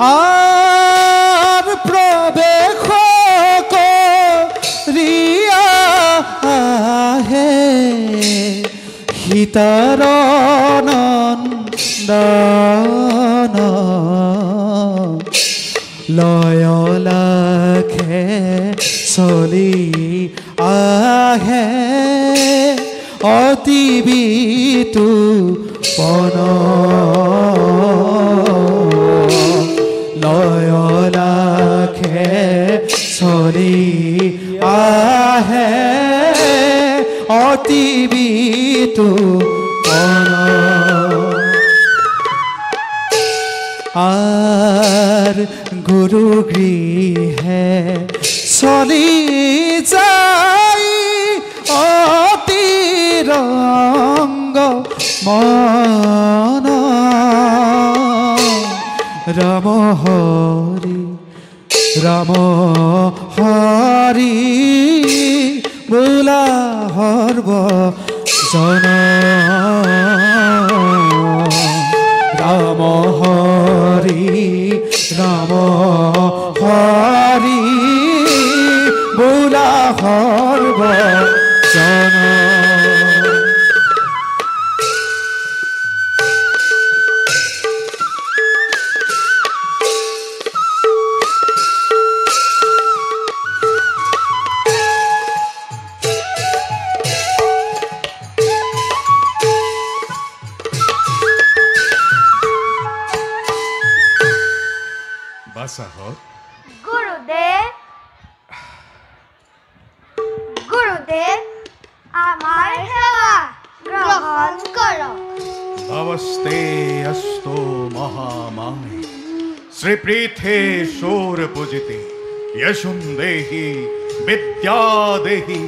আর প্রবেশ করিয়া হে সীতার নন্দন লয়লাখে চলি আহে অতি বিতুপন লয়লাখে চলি আহে অতি বিতুপন আর গুরু গৃহে চলি যাই অতি রঙ্গ মন রাম হরি বোলা হর্ব জন রাম হরি বোলা হর্ব জন গুরুদেব আমার সেবা গ্রহণ করো। নমস্তে অস্তু মহামায়ে শ্রীপৃথে শূর পূজিতে यशुं देहि विद्या देहि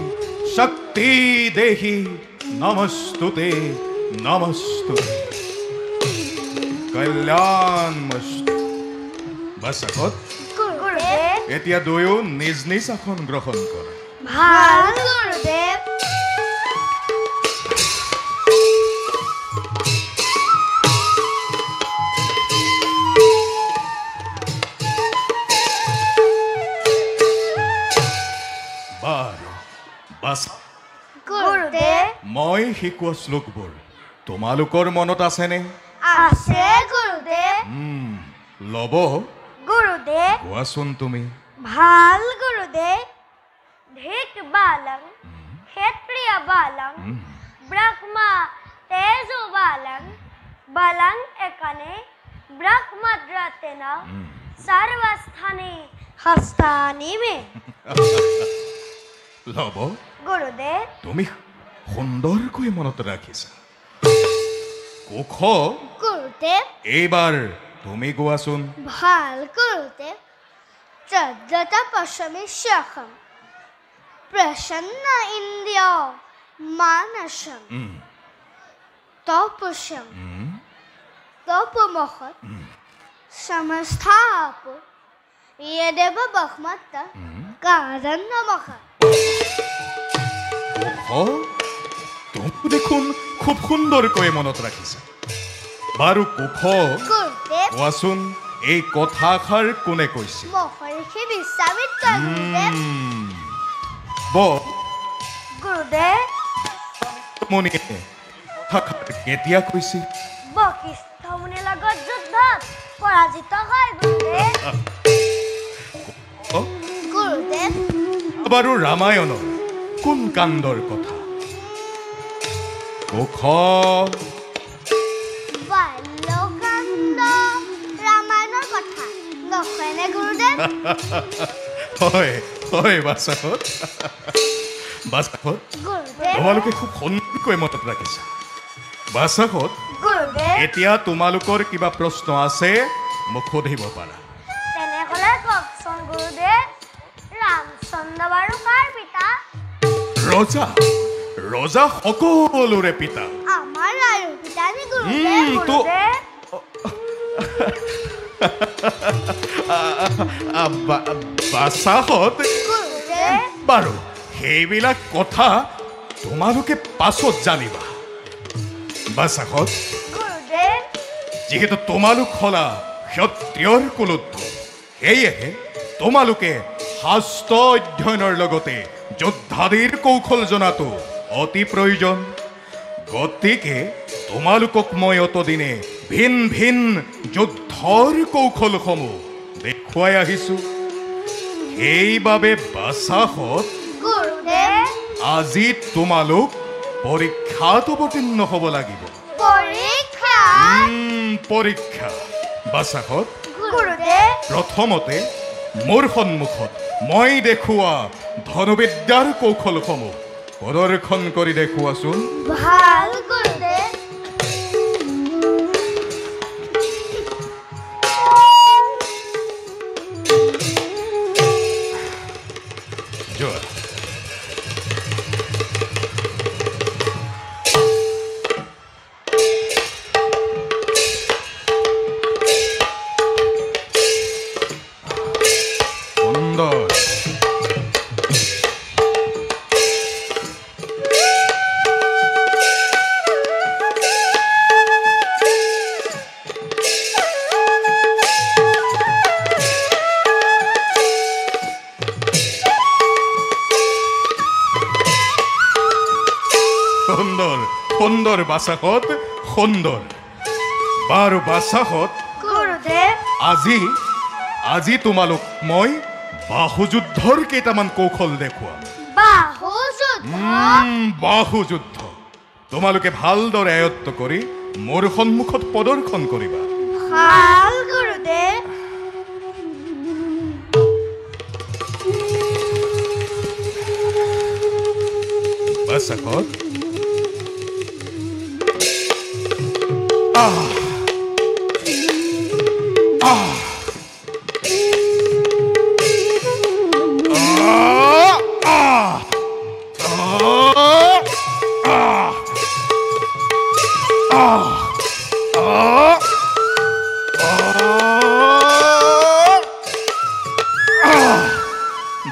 शक्ति देहि नमस्तुते नमस्तुते कल्याणमस्तु। বাসাকত গুরুদেব এতিয়া দুয়ো নিজ নিজ আসন গ্ৰহণ কৰা। ভাল গুৰুদেব। গুৰুদেব মই শিকোৱা শ্লোকবোৰ তোমালোকৰ মনত আছেনে? আছে গুৰুদেব। লব গুৰুদেব কোৱাচোন তুমি। ভাল গুরুদেব। ধিক বালং ক্ষেত্রিয় বালং ব্রহ্মা তেজো বালং বালং একানে ব্রহ্মদ্রতেন সর্বস্থানে হস্তানি মে। লব গুরুদেব তুমি সুন্দৰকৈ মনত ৰাখিছা। কুশ গুৰুদেব এইবাৰ তুমি গোৱাচোন। ভাল গুরুদেব। যজ্ঞতা পশমি শখম প্রসন্ন ইন্দ্রিয় মানসম তপস্যম তপমহৎ সমস্থাপ ইয়েদেব বহমত্ত কারণ নমঃ। তুমি দেখোন খুব সুন্দৰকৈ মনত ৰাখিছা। বাৰু কুশ গুৰুদেব কোৱাচোন এই কথাষাৰ কোনে কৈছে? মহৰ্ষি বিশ্বামিত্ৰ গুৰুদেব। গুৰুদেব মনিয়ে কেতিয়া কৈছিল? বশিষ্ঠ মুনিৰ লগত যুদ্ধত পৰাজিত হয় গুৰুদেৱ। গুৰুদেৱ বাৰু ৰামায়ণৰ কোন কাণ্ডৰ কথা? কুশ বাল্যকাণ্ড ৰামায়ণৰ কথা নহয়নে গুৰুদেৱ? হয় হয় বাচাকত। বাচাকত গুৰুদেৱ তোমালোকে খুব সুন্দৰকৈ মনত ৰাখিছা। বাচাকত গুৰুদেৱ এতিয়া তোমালোকৰ কিবা প্ৰশ্ন আছে মোক সুধিব পাৰা। তেনেহ'লে কওকচোন গুৰুদেৱ, ৰামচন্দ্ৰ বাৰু কাৰ পিতা? ৰজা ৰজা সকলোৰে পিতা। আমাৰ আৰু পিতা নি গুৰুদেৱ? তো বাছাহঁত গুৰুদেৱ বাৰু সেইবিলাক কথা তোমালোকে পাছত জানিবা। বাছাহঁত গুৰুদেৱ যিহেতু তোমালোক হলা ক্ষত্ৰিয়ৰ কুলোত্থ, সেয়েহে তোমালোকে শাস্ত্ৰ অধ্যয়নৰ লগতে যোদ্ধাদিৰ কৌশল জনাটো অতি প্ৰয়োজন। গতিকে তোমালোকক মই অতদিনে ভিন ভিন যুদ্ধৰ কৌশলসমূহ দেখুৱাই আহিছো। সেইবাবে বাছাহঁত গুৰুদেৱ আজি তোমালোক পৰীক্ষাত অৱতীৰ্ণ হ'ব লাগিব। পৰীক্ষা পৰীক্ষা। বাছাহঁত গুৰুদেৱ প্ৰথমতে মোৰ সন্মুখত মই দেখুওৱা ধনুবিদ্যাৰ কৌশলসমূহ প্ৰদৰ্শন কৰি দেখুৱাচোন। ভাল গুৰুদেৱ যোৱা। সুন্দৰ। সুন্দৰ সুন্দৰ বাছাহঁত সুন্দৰ। বাৰু বাছাহঁত গুৰুদেৱ আজি তোমালোক মই বাহুযুদ্ধৰ কেইটামান কৌশল দেখুৱাম। বাহুযুদ্ধ বাহুযুদ্ধ তোমালোকে ভালদৰে আয়ত্ত কৰি মোৰ সন্মুখত প্ৰদৰ্শন কৰিবা। ভাল গুৰুদেৱ বাছাহঁত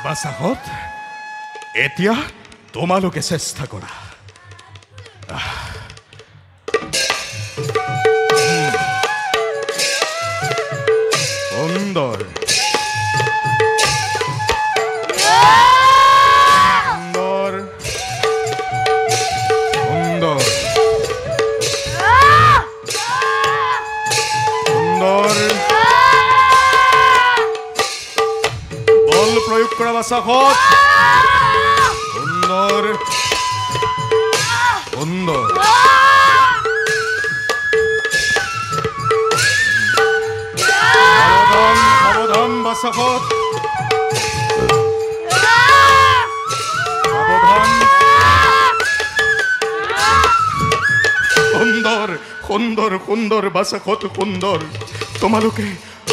বাছাহঁত এতিয়া তোমালোকে চেষ্টা কৰা। সুন্দৰ সুন্দৰ সুন্দৰ সুন্দৰ। বল প্ৰয়োগ কৰা বাছাহঁত। সুন্দৰ সুন্দৰ। সাৱধান সাৱধান বাছাহঁত সাৱধান। সুন্দৰ সুন্দৰ সুন্দৰ বাছাহঁত সুন্দৰ। তোমালোকে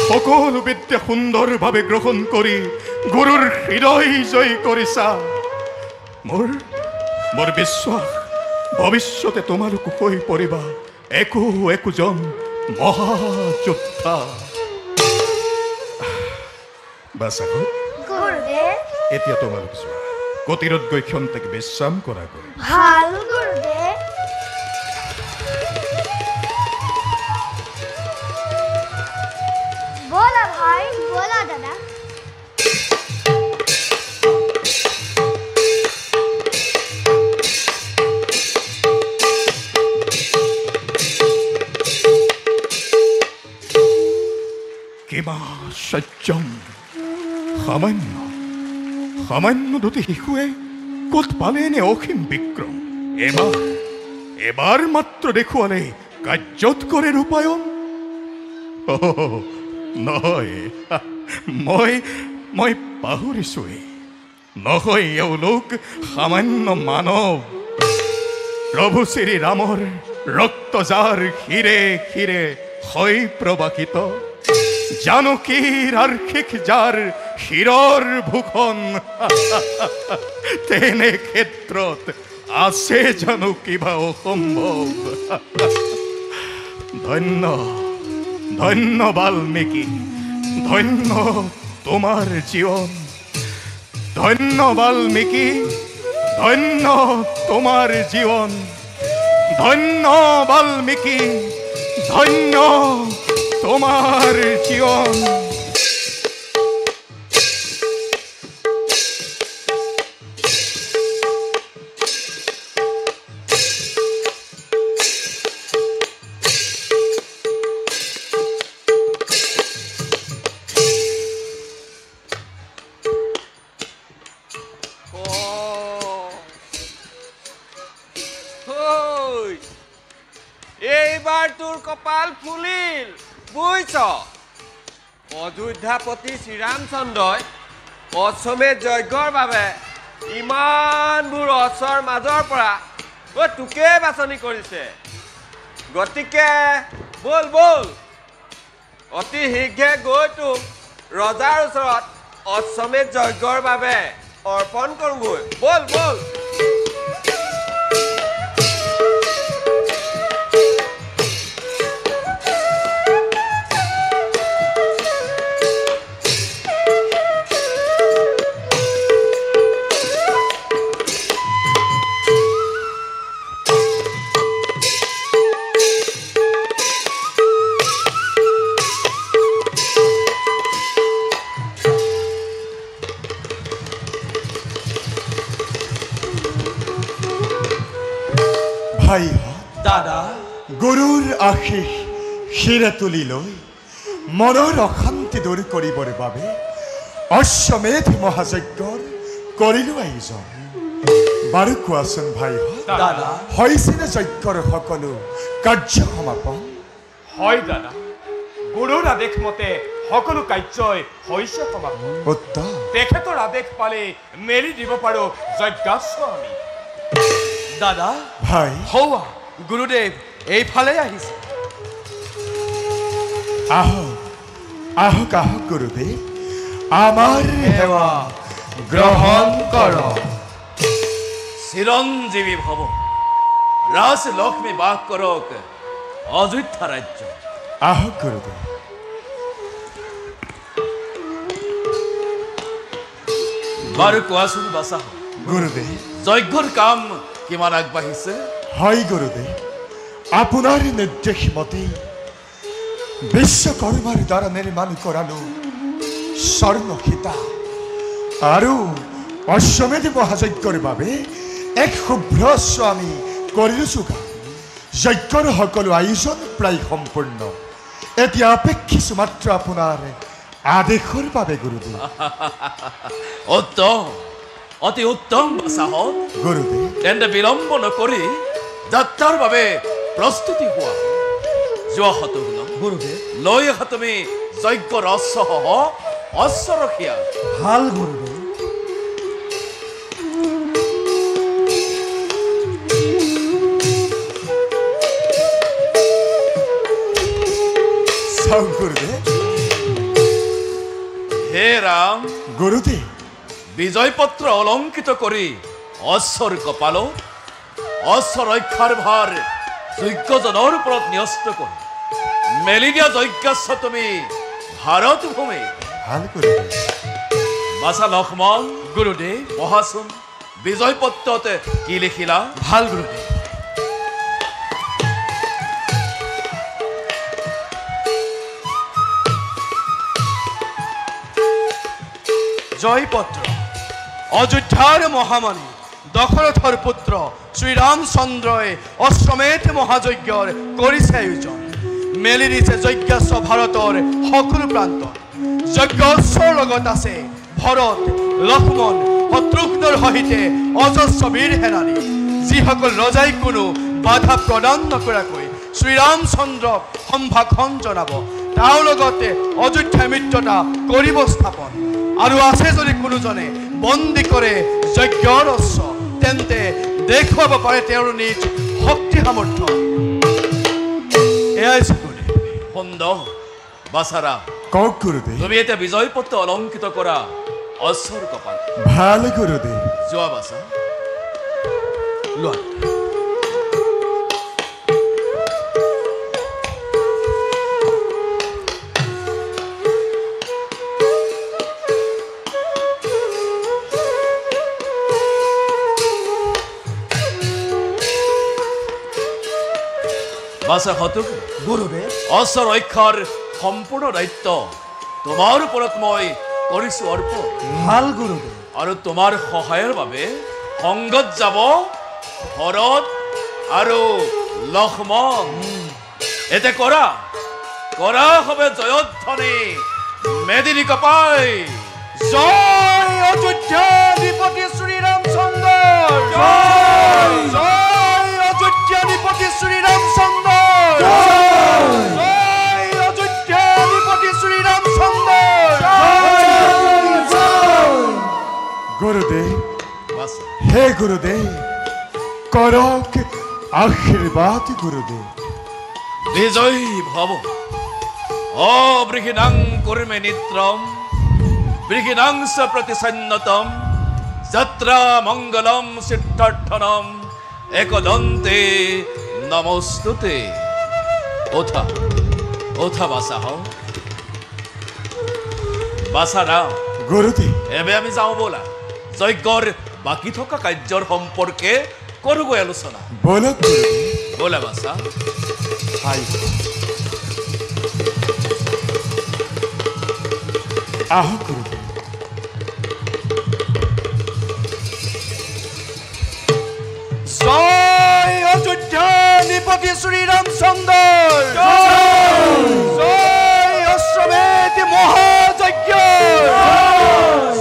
সকলো বিদ্যা সুন্দৰভাৱে গ্ৰহণ কৰি গুৰুৰ হৃদয় জয় কৰিছা। মোৰ বিশ্বাস ভৱিষ্যতে তোমালোক হৈ পৰিবা একোজন মহাযোদ্ধা। বাছাহঁত গুৰুদেৱ এতিয়া তোমালোক চোৱা, গতিৰোধ গৈ ক্ষন্তেক বিশ্ৰাম কৰা কৰি। ভাল গুৰুদেৱ বলা ভাই বলা দাদা কিবা সত্যম সামান্য দুটি শিশুৱে ক'ত পালে এনে অসীম বিক্ৰম। এবাৰ মাত্ৰ দেখুৱালে কাৰ্যত কৰে ৰূপায়ণ। নহয় মই পাহৰিছোৱেই। নহয় এওঁলোক সামান্য মানৱ। প্ৰভু শ্ৰীৰামৰ ৰক্ত যাৰ শিৰে শিৰে হয় প্ৰবাহিত, জানকীৰ আৰ্শিক যাৰ শিৰৰ ভূষণ, তেনে ক্ষেত্ৰত আছে জানো কিবা অসম্ভৱ ধন্য ধন্য বাল্মীকি ধন্য তোমাৰ জীবন ধন্য বাল্মীকি ধন্য তোমাৰ জীবন ধন্য বাল্মীকি ধন্য তোমাৰ জীবন এইবাৰ তোৰ কপাল ফুলিল বুইছ অযোধ্যাপতি শ্ৰীৰামচন্দ্ৰই অশ্বমেধ যজ্ঞৰ বাবে ইমানবোৰ অস্ত্ৰৰ মাজৰ পৰা তোকেই বাছনি কৰিছে গতিকে বল বল অতি শীঘ্ৰে গৈ তোক ৰজাৰ ওচৰত অশ্বমেধ যজ্ঞৰ বাবে অৰ্পণ কৰোঁগৈ বল বল ভাই দাদা গুৰুৰ আশীষ শিৰে তুলি লৈ মনৰ অশান্তি দূৰ কৰিবৰ বাবে অশ্বমেধ মহাযজ্ঞৰ কৰিলো আয়োজন বাৰু কোৱাচোন ভাই দাদা হৈছেনে যজ্ঞৰ সকলো কাৰ্য সমাপন হয় দাদা গুৰুৰ আদেশ মতে সকলো কাৰ্যই হৈছে সমাপন উত্তম তেখেতৰ আদেশ পালে মেলি দিব পাৰো যজ্ঞাস্ত্ৰ আমি দাদা ভাই হৌৱা গুৰুদেৱ এইফালে আহিছে আহক আহক আহক গুৰুদেৱ আমাৰ সেৱা গ্ৰহণ কৰক চিৰঞ্জীৱী ভৱ ৰাজ লক্ষ্মী বাস কৰক অযোধ্যা ৰাজ্য আহক গুৰুদেৱ বাৰু কোৱাচোন বাচা গুৰুদেৱ যজ্ঞৰ কাম কিমান আগবাঢ়িছে হয় গুৰুদেৱ আপোনাৰ নিৰ্দেশ মতে বিশ্বকৰ্মাৰ দ্বাৰা নিৰ্মাণ কৰালো স্বৰ্ণ সীতা আৰু অশ্বমেধ মহাযজ্ঞৰ বাবে এক শুভ্ৰ অশ্ব আমি কৰিলো যোগান যজ্ঞৰ সকলো আয়োজন প্ৰায় সম্পূৰ্ণ এতিয়া অপেক্ষিছো মাত্ৰ আপোনাৰ আদেশৰ বাবে গুৰুদেৱ উত্তম অতি উত্তম বাচাহত গুৰুদেৱ তেন্তে বিলম্ব নকৰি যাত্ৰাৰ বাবে প্ৰস্তুতি হোৱা যোৱা শতগুণ গুৰুদেৱ লৈ অহা তুমি যজ্ঞৰ অশ্বসহ অশ্বৰখীয়া ভাল গুৰুদেৱ চাওক গুৰুদেৱ হে ৰাম গুৰুদেৱ বিজয় পত্ৰ অলংকিত কৰি অশ্বৰ কপালত অশ্ব ৰক্ষাৰ ভাৰ যজ্ঞজনৰ ওপৰত ন্যস্ত কৰি মেলি দিয়া যজ্ঞাস্ত্ৰ তুমি ভাৰত ভূমি ভাল গুৰুদেৱ বাচা লক্ষ্মণ গুৰুদেৱ পঢ়াচোন বিজয় পত্ৰত কি লিখিলা ভাল গুৰুদেৱ জয়পত্ৰ অযোধ্যাৰ মহামানী দশৰথৰ পুত্ৰ শ্ৰীৰামচন্দ্ৰই অশ্বমেধ মহাযজ্ঞৰ কৰিছে আয়োজন মেলি দিছে যজ্ঞাস্ত্ৰ ভাৰতৰ সকলো প্ৰান্তত যজ্ঞাস্ত্ৰৰ লগত আছে ভৰত লক্ষ্মণ শত্ৰুঘ্নৰ সহিতে অজস্ৰ বীৰ সেনানী যিসকল ৰজাই কোনো বাধা প্ৰদান নকৰাকৈ শ্ৰীৰামচন্দ্ৰক সম্ভাষণ জনাব তাৰ লগতে অযোধ্যা মিত্ৰতা কৰিব স্থাপন আৰু আছে যদি কোনোজনে বন্দী কৰে যজ্ঞৰ অস্ত্ৰ তেন্তে দেখুৱাব পাৰে তেওঁৰ নিজ শক্তি সামৰ্থ্য এয়াই সুন্দৰ বাচাৰা কওক গুৰুদেৱ তুমি এতিয়া বিজয় পত্ৰ অলংকিত কৰা অশ্বৰ কপাল ভাল গুৰুদেৱ যোৱা বাচা লোৱা বাছা হতুক গুৰুদেৱ অস্ত্ৰ ৰক্ষাৰ সম্পূৰ্ণ দায়িত্ব তোমাৰ ওপৰত মই কৰিছো অৰ্পণ ভাল গুৰুদেৱ আৰু তোমাৰ সহায়ৰ বাবে সংগত যাব ভৰত আৰু লক্ষ্মণ এতে কৰা হবে জয়ধ্বনি মেদিনী কপাই জয় অযোধ্যাধিপতি শ্ৰীৰামচন্দ্ৰ জয় অযোধ্যাধিপতি শ্ৰীৰামচন্দ্ৰ জয় অযোধ্যাধিপতি শ্ৰীৰামচন্দ্ৰ গুৰুদেৱ বাছা হে গুৰুদেৱ কৰক আশীৰ্বাদ গুৰুদেৱ বিজয়ী ভৱ অবৃহিণাং কুৰ্মে নিত্ৰম বৃহিণাংশ প্ৰতিসন্নতম যত্ৰা মংগলম সিদ্ধাৰ্থনম একদন্তে নমস্তুতে ওঠা বাছা হও বাছা ৰাম গুৰুদেৱ এবে আমি যাওঁ ব'লা যজ্ঞৰ বাকী থকা কাৰ্যৰ সম্পৰ্কে কৰোগৈ আলোচনা বলক গুৰুদেৱ ব'লা বাছা আহক গুৰুদেৱ জয় অযোধ্যাধিপতি শ্ৰীৰামচন্দ্ৰ জয় অশ্বমেধ মহাযজ্ঞ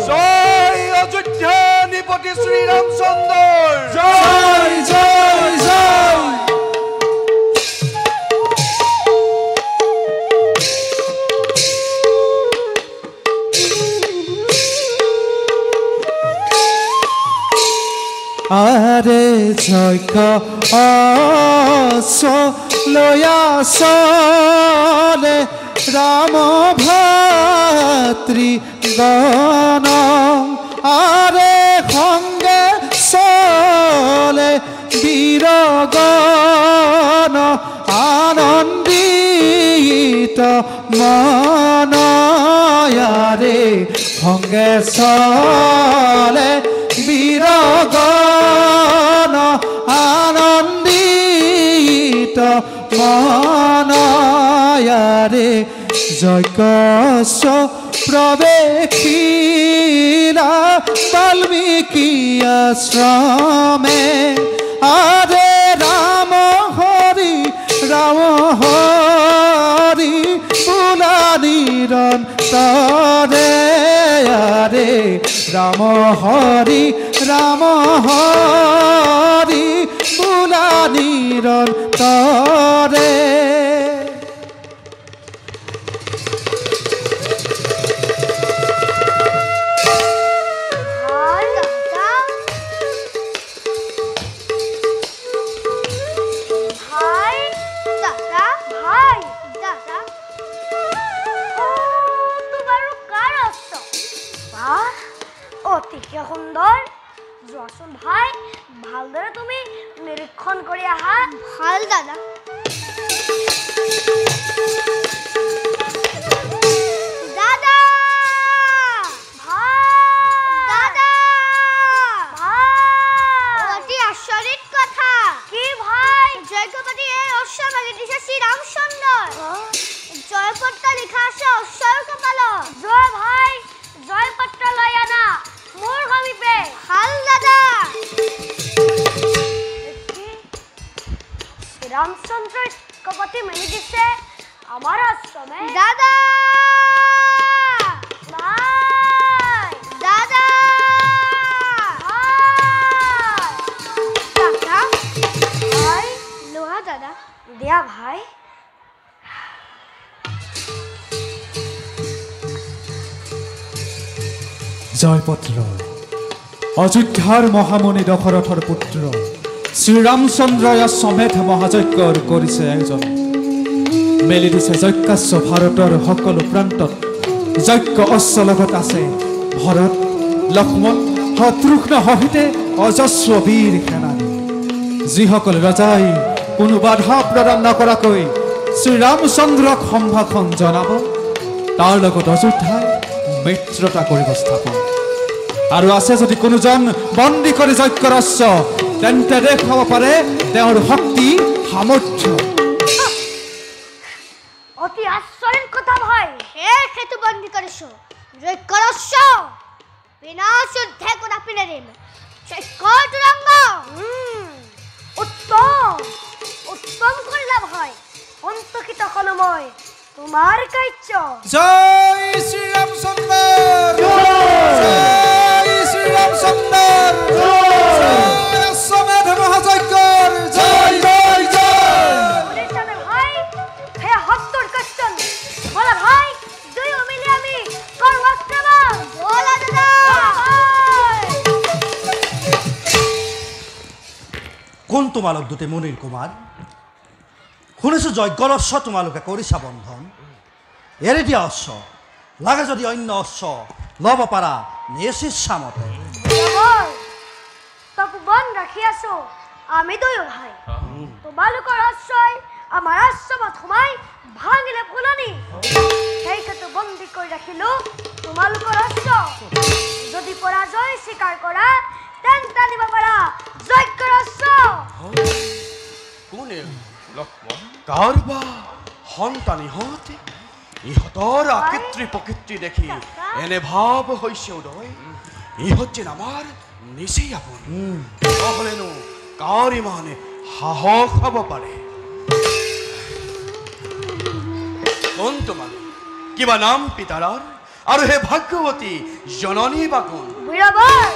জয় অযোধ্যাধিপতি শ্ৰীৰামচন্দ্ৰ জয় জয় জয় আরে যজ্ঞ লয়া চলে রাম ভাতৃ গণ আরে সঙ্গে চলে বীরগণ আনন্দিত মনয়ারে সঙ্গে চলে বীরগণ আনন্দিত মনয়ারে যজ্ঞস্য প্রবেশিলা বাল্মীকি আশ্রমে আরে রাম হরি বোলা নিরন্তরে আরে রাম হরি বোলা নিরন্তরে অতিকে সুন্দৰ যোৱাচোন ভাই ভালদৰে তুমি নিৰীক্ষণ কৰি আহা ভাল দাদা দাদা দাদা অতি আচৰিত কথা কি ভাই যজ্ঞপতি এই অশ্ব মাগি দিছে শ্ৰীৰামচন্দ্ৰ জয়পত্ৰ লিখা আছে অশ্বৰ কপালত জয় ভাই জয়পত্ৰ লৈ আনা মোৰ সমীপে ভাল দাদা শ্ৰীৰামচন্দ্ৰ কপতি মেলি দিছে আমাৰ আশ্ৰমে দাদা ভাই দাদা দাদা ভাই লোহা দাদা দিয়া ভাই জয়পত্ৰ অযোধ্যাৰ মহামণি দশৰথৰ পুত্ৰ শ্ৰীৰামচন্দ্ৰই সমেত মহাযজ্ঞ কৰিছে আয়োজন মেলি দিছে যজ্ঞাস্য ভাৰতৰ সকলো প্ৰান্তত যজ্ঞ অশ্ব লগত আছে ভৰত লক্ষ্মণ শত্ৰুঘ্ন সহিতে অজস্ৰ বীৰ সেনানী যিসকল ৰজাই কোনো বাধা প্ৰদান নকৰাকৈ শ্ৰীৰামচন্দ্ৰক সম্ভাষণ জনাব তাৰ লগত অযোধ্যাই মিত্ৰতা কৰিব স্থাপন আৰু আছে যদি কোনোজন বন্দী কৰি যজ্ঞ ৰস্য তেন্তে দেখুৱাব পাৰে তেওঁৰ শক্তি সামৰ্থ্য অতি আশ্চৰ্যৰ কথা ভাই সেইটো বন্দী কৰিছো যজ্ঞ ৰস্য বিনা যুদ্ধে কদাপি নেৰিম যজ্ঞৰ তুৰংগ উত্তম উত্তম কৰিলা ভাই অন্তকিত হলো মই তোমাৰ কাৰ্য জয় শ্ৰীৰামচন্দ্ৰ জয় শ্ৰীৰামচন্দ্ৰ জয় অশ্বমেধ মহাযজ্ঞৰ জয় জয় জয় শুনিছানে ভাই হে হস্তৰ কষ্টন বলা ভাই দুয়ো মিলি আমি কৰো আক্ৰমণ বলা দাদা কোন তোমালোক দুটি মুনিৰ কুমাৰ শুনিছোঁ যজ্ঞৰস্য তোমালোকে কৰিছা বন্ধন এৰি দিয়া অশ্ব লাগে যদি অন্য অশ্ব ল'ব পাৰা নিজ ইচ্ছামতে তপবন ৰাখি আছো আমি দুয়ো ভাই তোমালোকৰ আশ্ৰয় আমাৰ আশ্ৰমত সোমাই ভাঙিলে ফুলনি সেইকেতো বন্দী কৰি ৰাখিলো তোমালোকৰ আশ্ৰ যদি পৰাজয় স্বীকাৰ কৰা তেন্তে নিব পাৰা যজ্ঞৰ আশ্ৰ কোনে লক্ষ্মণ কাৰোবা সন্তান ইহঁতে ইহঁতৰ আকৃতি প্ৰকৃতি দেখি এনে ভাৱ হৈছে উদয় ইহঁত যেন আমাৰ নিচেই আপোন নহ'লেনো কাৰ ইমানে সাহস হ'ব পাৰে কোন তোমালোক কিবা নাম পিতাৰৰ আৰু হে ভাগ্যৱতী জননী বা কোন বুঢ়াবাই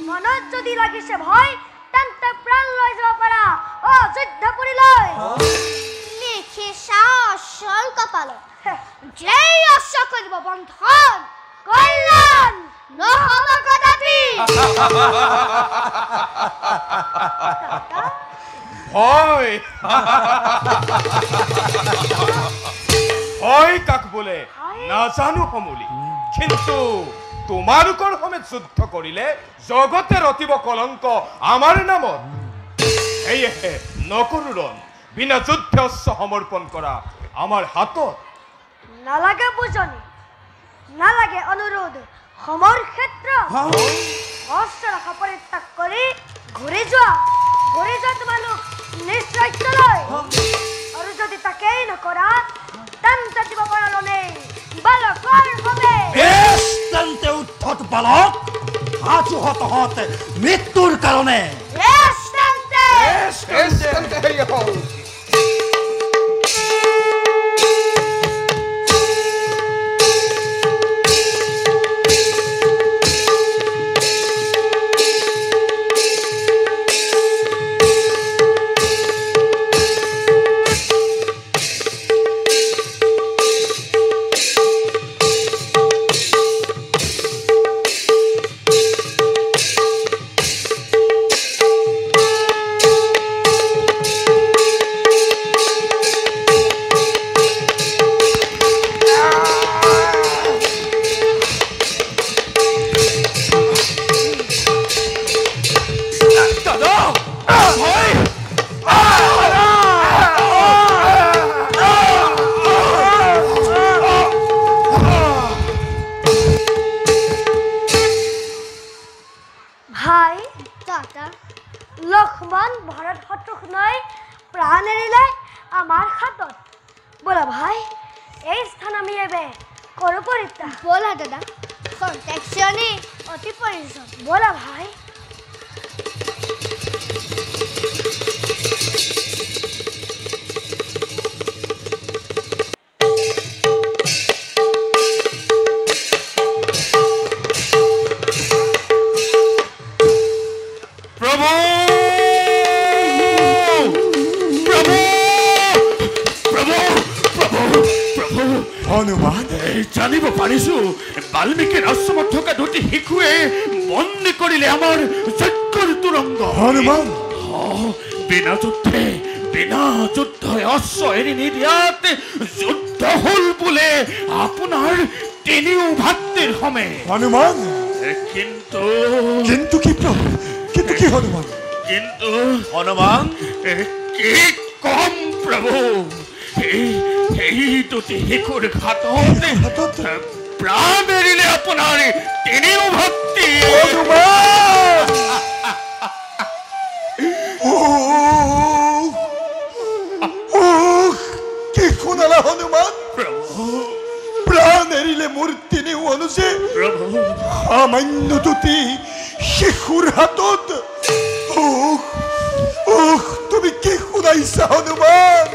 মনত যদি লাগিছে ভয় তেন্তে প্ৰাণ লৈ যাব পাৰা অযোধ্যাপুৰীলৈ লিখিছা অশ্বৰ কপালত যেই অশ্ব কৰিব বন্ধন কল্যাণ নহ'ব কদাপি ভয় ভয় কাক বোলে নাজানো সমুলি কিন্তু তোমালোকৰ সমেত যুদ্ধ কৰিলে জগতে ৰতিব কলংক আমাৰ নামত সেয়েহে নকৰো ৰণ বিনা যুদ্ধে অশ্ব সমৰ্পণ কৰা আমাৰ হাতত নালাগে বুজনি নালাগে অনুৰোধ সমৰ ক্ষেত্ৰ অস্ত্ৰ ৰখা পৰিত্যাগ কৰি ঘূৰি যোৱা তোমালোক নিশ্চয়লৈ আৰু যদি তাকেই নকৰা তেন্তে দিব পৰা লনে বালকৰ হবে বেশ তেন্তে উদ্ধত বালক আজুহত হতে মৃত্যুৰ কাৰণে লক্ষ্মণ ভৰত শত্ৰুঘ্নই প্ৰাণ এৰিলে আমাৰ হাতত বলা ভাই এই স্থান আমি এবে কৰো পৰিত্যাগ বলা দাদা কণ্টেক্সিয়নি অতি প্ৰয়োজন বলা ভাই হনুমান জানিব পাৰিছো বাল্মীকিৰ আশ্ৰমত থকা দুটি শিশুৱে বন্দী কৰিলে আমাৰ যজ্ঞৰ তুৰংগ হনুমান বিনা যুদ্ধই অশ্ব এৰি নিদিয়াত যুদ্ধ হল বোলে আপোনাৰ তিনিও ভাতৃৰ সমে হনুমান কিন্তু কিন্তু কি প্ৰভু কিন্তু কি হনুমান কিন্তু হনুমান কি কম প্ৰভু এই দুটি শিশুৰ ঘাতত প্ৰাণ এৰিলে আপোনাৰ তিনিও ভক্তি কি শুনালা হনুমান প্ৰাণ এৰিলে মোৰ তিনিও অনুজে সামান্য দুটি শিশুৰ হাতত তুমি কি শুনাইছা হনুমান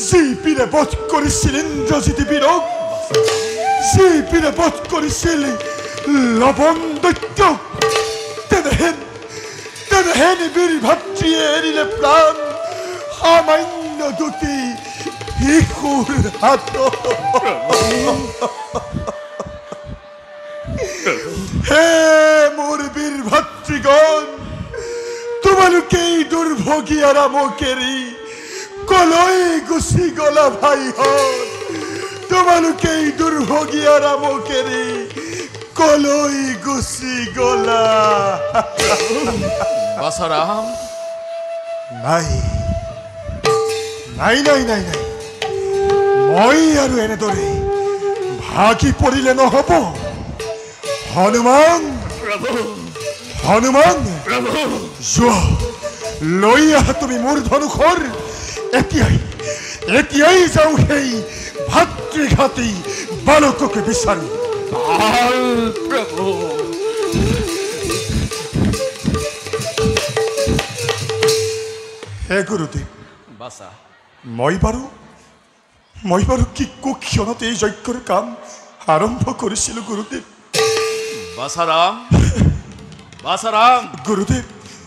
যি পীৰে বধ কৰিছিল ইন্দ্ৰজিৎ বীৰক যি পীৰে বধ কৰিছিল লৱণ দৈত্যক তেনেহেন বীৰ ভাতৃয়ে এৰিলে প্ৰাণ সামান্য দুটি শিশুৰ হাতত হে মোৰ বীৰ ভাতৃগণ তোমালোকে এই দুৰ্ভগী আৰামক এৰি কলৈ গুচি গলা ভাইহঁত তোমালোকে এই দুৰ্ভগী আৰামক এৰি কলৈ গুচি গলা বাছাৰাম নাই নাই নাই নাই নাই মই আৰু এনেদৰে ভাগি পৰিলে নহব হনুমান হনুমান যোৱা লৈ আহা তুমি মোৰ ধনুষৰ এতিয়াই যাওঁ সেই ভাতৃঘাতী বালককে বিচাৰি প্ৰভু হে গুৰুদেৱ বাছা মই বাৰু কি কুক্ষণতে এই যজ্ঞৰ কাম আৰম্ভ কৰিছিলোঁ গুৰুদেৱ বাছাৰাম গুৰুদেৱ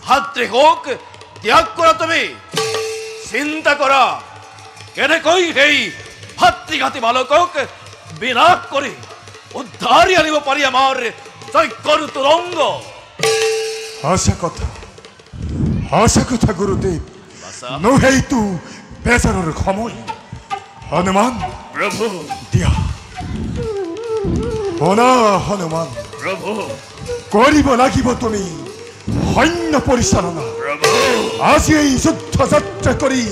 ভাতৃক ত্যাগ কৰা তুমি চিন্তা কৰা কেনেকৈ সেই ভাতৃঘাতী বালকক বিনাশ কৰি উদ্ধাৰি আনিব পাৰি আমাৰ যজ্ঞৰ তুৰংগ সঁচা কথা গুৰুদেৱ নহৈতো বেজাৰৰ সময় হনুমান প্ৰভু দিয়া শুনা হনুমান প্ৰভু কৰিব লাগিব তুমি সৈন্য পৰিচালনা আজি এই যুদ্ধ যাত্ৰা কৰি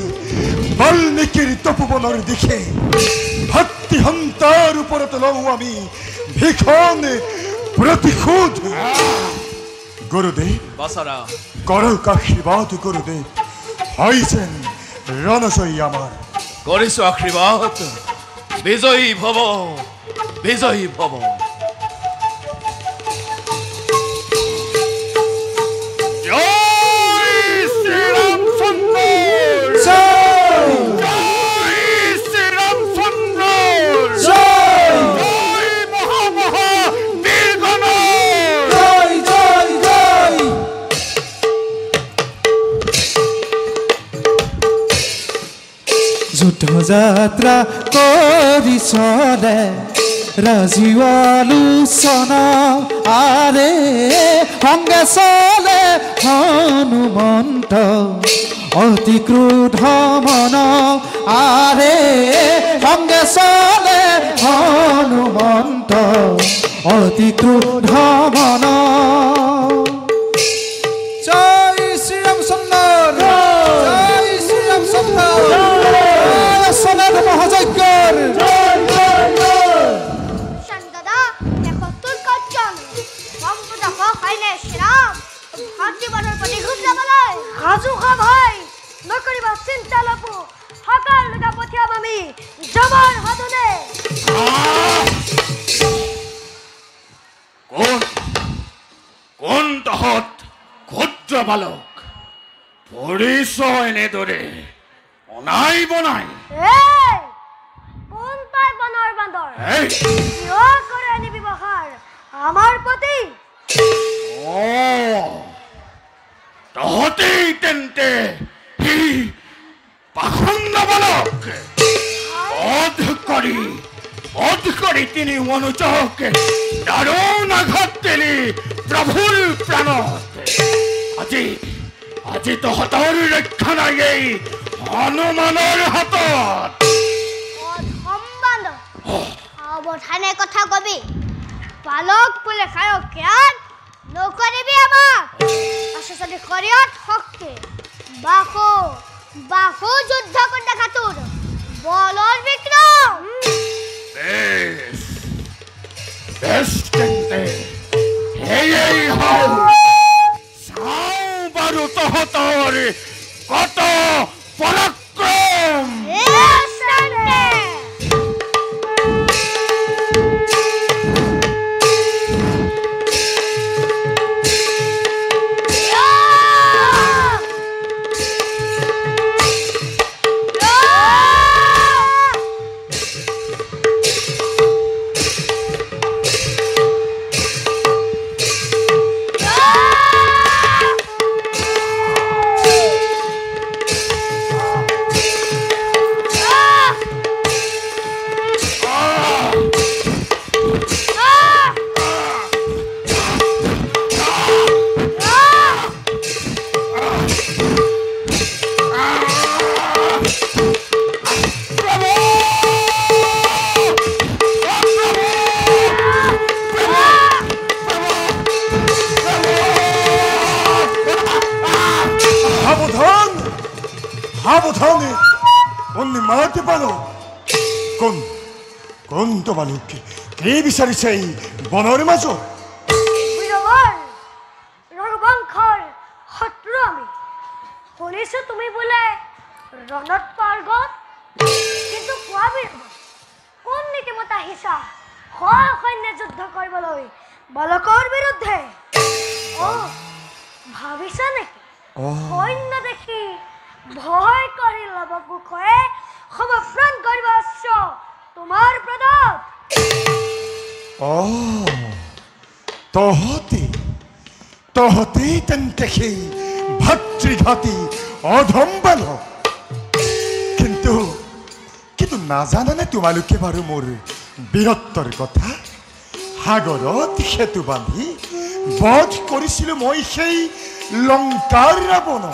বাল্মীকিৰ তপোবনৰ দিশে ভাতৃ সন্তাৰ ওপৰত লওঁ আমি ভীষণ প্ৰতিশোধ গুৰুদেৱ বাছাৰাম কৰক আশীৰ্বাদ গুৰুদেৱ হয় যেন ৰণজয়ী আমাৰ কৰিছো আশীৰ্বাদ বিজয়ী ভৱ যুদ্ধযাত্ৰা কৰি চলে ৰাজীৱ আলোচনা আৰে সংগে চলে হনুমন্ত অতি ক্ৰোধ মন আৰে সংগে চলে হনুমন্ত অতি ক্ৰোধ মন জয় শ্ৰীৰামচন্দ্ৰ জয় শ্ৰীৰামচন্দ্ৰ মহাযজ্ঞৰ দাদা দেখো তোৰ কৰ্তন সম্পূৰ্ণ সহায়নে শ্ৰীৰাম ভাতৃবানৰ প্ৰতিশোধ ল'বলৈ সাজু হ ভাই নকৰিবা চিন্তা লপু সকল লোকে পঠিয়াম আমি জমৰ হাতনে কোন তহঁত ক্ষুদ্ৰ বালক পৰিচয় এনেদৰে অনাই বনাই কোন তাই বনৰ বান্দৰ এই কিয় কৰে এনে ব্যৱহাৰ আমাৰ প্ৰতি তহঁতেই তেন্তে সেই পাখণ্ড বালক বধ কৰি তিনি অনুজক দাৰুণ আঘাত দিলি প্ৰভুৰ প্ৰাণত আজি তহঁতৰ ৰক্ষা নাই এই হনুমানৰ হাতত সাৱধানে কথা কবি বালক বোলে খায়ক জ্ঞান নকৰিবি আমাক আছে যদি শৰীৰত শক্তি বাহু যুদ্ধ কৰি দেখা তোৰ বলৰ বিক্ৰম বেশ তেন্তে এই হও চাও বাৰু তহঁতৰ কত পৰাক্ৰম সাবধানে অন্য মাৰতে পাৰো কোন তো বালক কে বিচাৰিছে এই বনেৰ মাঝো ৰঘুবংশৰ শত্ৰু আমি শুনিছো তুমি বোলে ৰণত পাৰ্গত কিন্তু কোৱা কোন নীতিমত আহিছা সৈন্য যুদ্ধ কৰিবলৈ বালকৰ বিৰুদ্ধে ভাবিছা নেকি সৈন্য দেখি ভয় কৰি লবকুশে সমৰ্পণ কৰিব তোমাৰ প্ৰতাপ তহতে তেন্তে সেই ভাতৃঘাতী অধম বালক কিন্তু নাজানানে তোমালোকে বাৰু মোৰ বীৰত্বৰ কথা সাগৰত সেতু বান্ধি বধ কৰিছিলো মই সেই লংকাৰ ৰাৱণ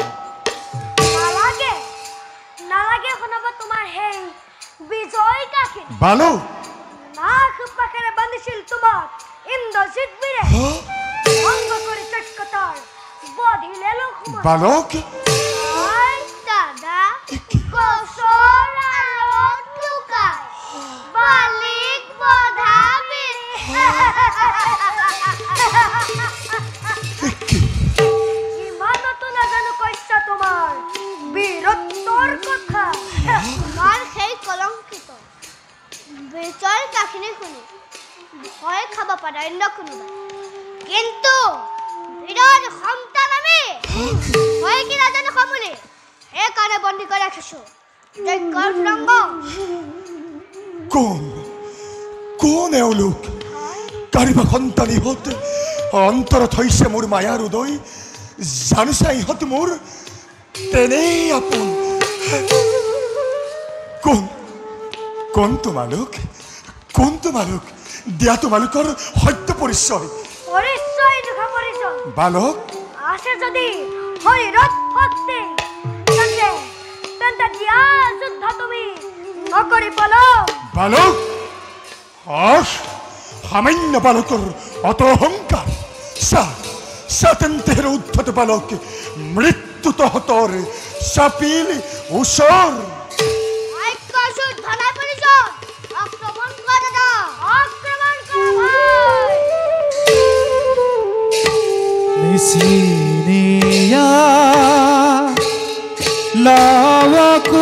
নালাগে শুনাব তোমাৰ সেই বিজয় কাহিনী বালক নাক পাখেৰে বান্ধিছিল তোমাক ইন্দ্ৰজিৎ বীৰে ভংগ কৰি চটকটাৰ বধিলে লোক বালক দাদা কচৰ আঁৰত লুকাই বালিক বধাবি ইমানতো নাজানো কৈছা তোমাৰ বীৰত্বৰ কথা তোমাৰ সেই কলংকিত বিজয় কাহিনী শুনি ভয় খাব পাৰে অন্য কোনোবাই কিন্তু বীৰৰ সন্তান আমি ভয় কি নাজানো সমুলি সেইকাৰণে বন্দী কৰি ৰাখিছো যজ্ঞৰ ৰংগ কোন এওঁলোক কাৰোবাৰ সন্তান ইহঁত অন্তৰত হৈছে মোৰ মায়াৰ উদয় জানিছা ইহঁত মোৰ তেনেই আপোন কোন তোমালোক দিয়া তোমালোকৰ সত্য পৰিচয় বালক আছে যদি শৰীৰত শক্তি তেন্তে দিয়া যুদ্ধ তুমি নকৰি বালক সামান্য বালকৰ অত অহংকাৰ তেন্তে উদ্ধত বালক মৃত্যু তহঁতৰ চাপিল ওচৰ Siniya lavakuthe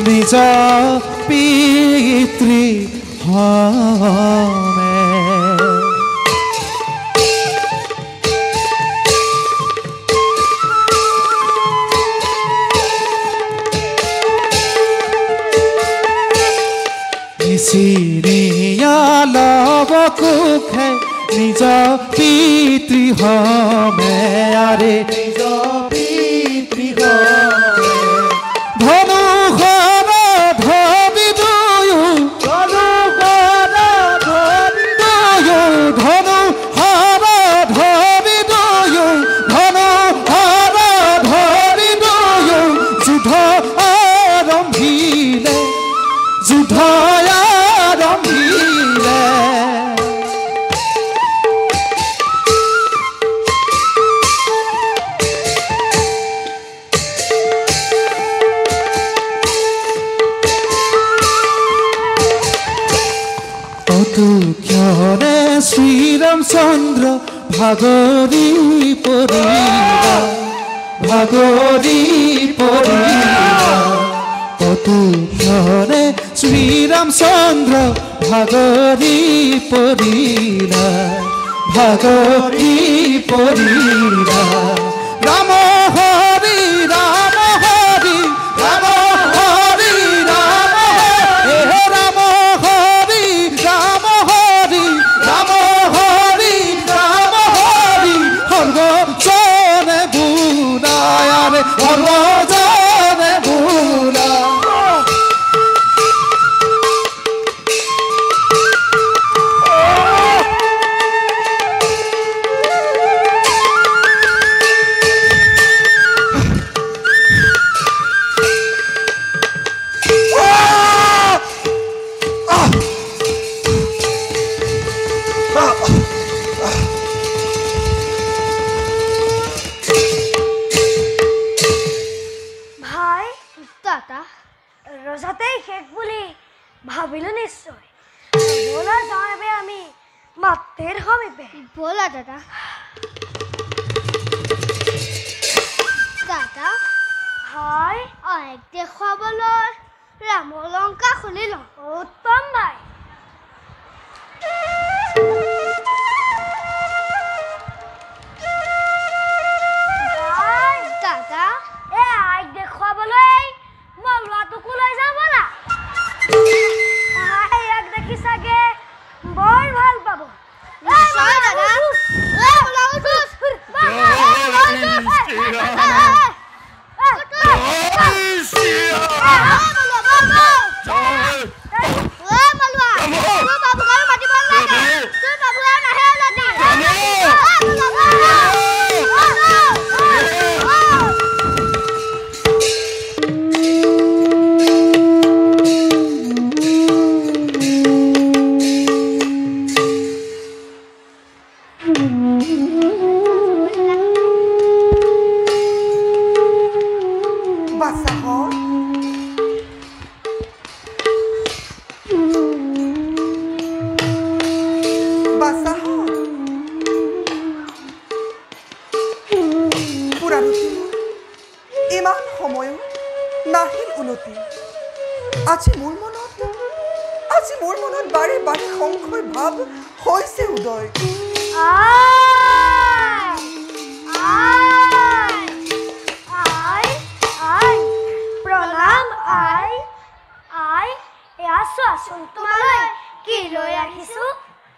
nija pitri hame Siniya lavakuthe নিজ পিতৃ হমে আরে নিজ পিতৃ হমে ধনু হরা ধবি দুয়ু ধনু হরা ধবি দুয়ু ধনু হরা ধবি দুয়ু ধনু হরা ধবি দুয়ু যুদ্ধ আৰম্ভিলে ভাগৰি পৰিলা ভাগৰি পৰিলা কতো ক্ষণে শ্ৰীৰামচন্দ্ৰ ভাগৰি পৰিলা ভাগৰি পৰিলা ৰাম হৰি ৰাম হৰি ৰাম হৰি ৰাম হৰি ৰাম হৰি ৰাম হৰি ৰাম হৰি ৰাম হৰি সৰ্বজনে বুলায়াৰে সৰ্বজনে বুলা ভাই দাদা রোজাতেই শেষ বুলি ভাবিলো নিশ্চয় বলা যাবে আমি মাতের সমীপে বলা দাদা দাদা ভাই অনেক দেখুৱাবলৈ ৰামৰ লংকা খুলি লওঁ উত্তম ভাই দাদা এ আইক দেখুৱাবলৈ মই ল'ৰাটোকো লৈ যাম ব'লা আইক দেখি চাগে বৰ ভাল পাব নিশ্চয় দাদা ইমান সময়ো নাহিল উন্নতি আজি মোৰ মনত বাৰে বাৰে সংশয় ভাৱ হৈছে উদয় প্ৰণাম আই আই এয়া চোৱাচোন তোমালৈ কি লৈ আহিছো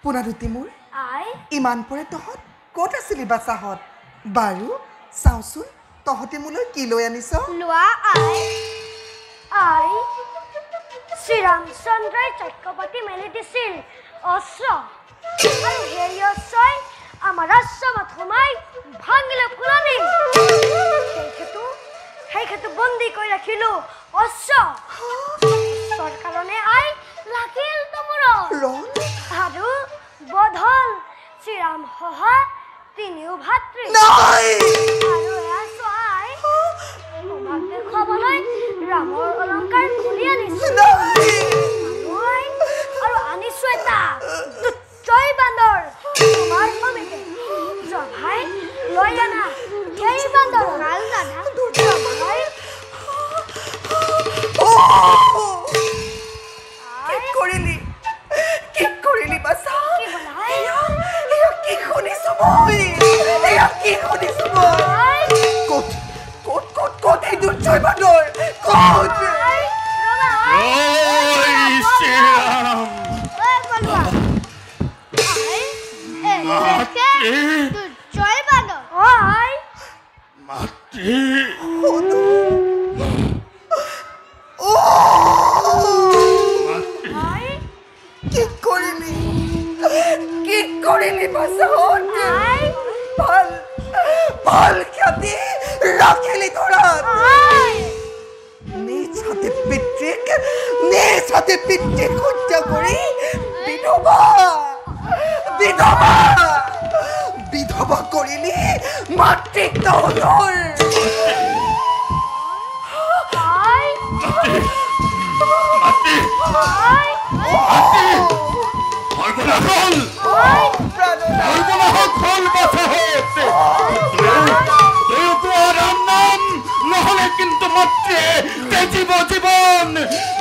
পুনৰুতি মোৰ আই ইমান পৰে তহঁত ক'ত আছিলি বাচাহঁত বাৰু চাওঁচোন তহঁতে মোলৈ কি লৈ আনিছ লোৱা আই আই শ্ৰীৰামচন্দ্ৰই চক্ৰৱৰ্তী মেলি দিছিল অস্ত্ৰ আৰু সেই অস্ত্ৰই আমাৰ আশ্ৰমত সোমাই ভাঙিলে ফুলনি সেই ক্ষেত্ৰত বন্দী কৰি ৰাখিলো অস্ত্ৰৰ কাৰণে আই লাগিল তোমোৰৰ আৰু বধল শ্ৰীৰাম সহা তিনিও ভাতৃ আৰু এয়া চোৱাই তোমাক দেখুৱাবলৈ ৰামৰ অলংকাৰ খুলি আনিছো আৰু আনিছো এটা জয় বান্দৰ তোমাৰ সমীপে জভাই লৈ আনা সেই বান্দৰ ভাল দাদা জভাই কি কৰিলি বাচা কি শুনিছো মই ক'ত এই দুৰ্জয় বান্দৰ ক'ত জয় বান্দৰ কি কৰিলি বাচন ভাল খ্যাতি ৰাখিলি ধৰাত নিজ হাতে পিতৃক হত্যা কৰি বিধৱা কৰিলি মাতৃক তহঁতৰ সৰ্বনাশ হ'ল। নহলে কিন্তু মাত্ৰে তেজিব জীবন।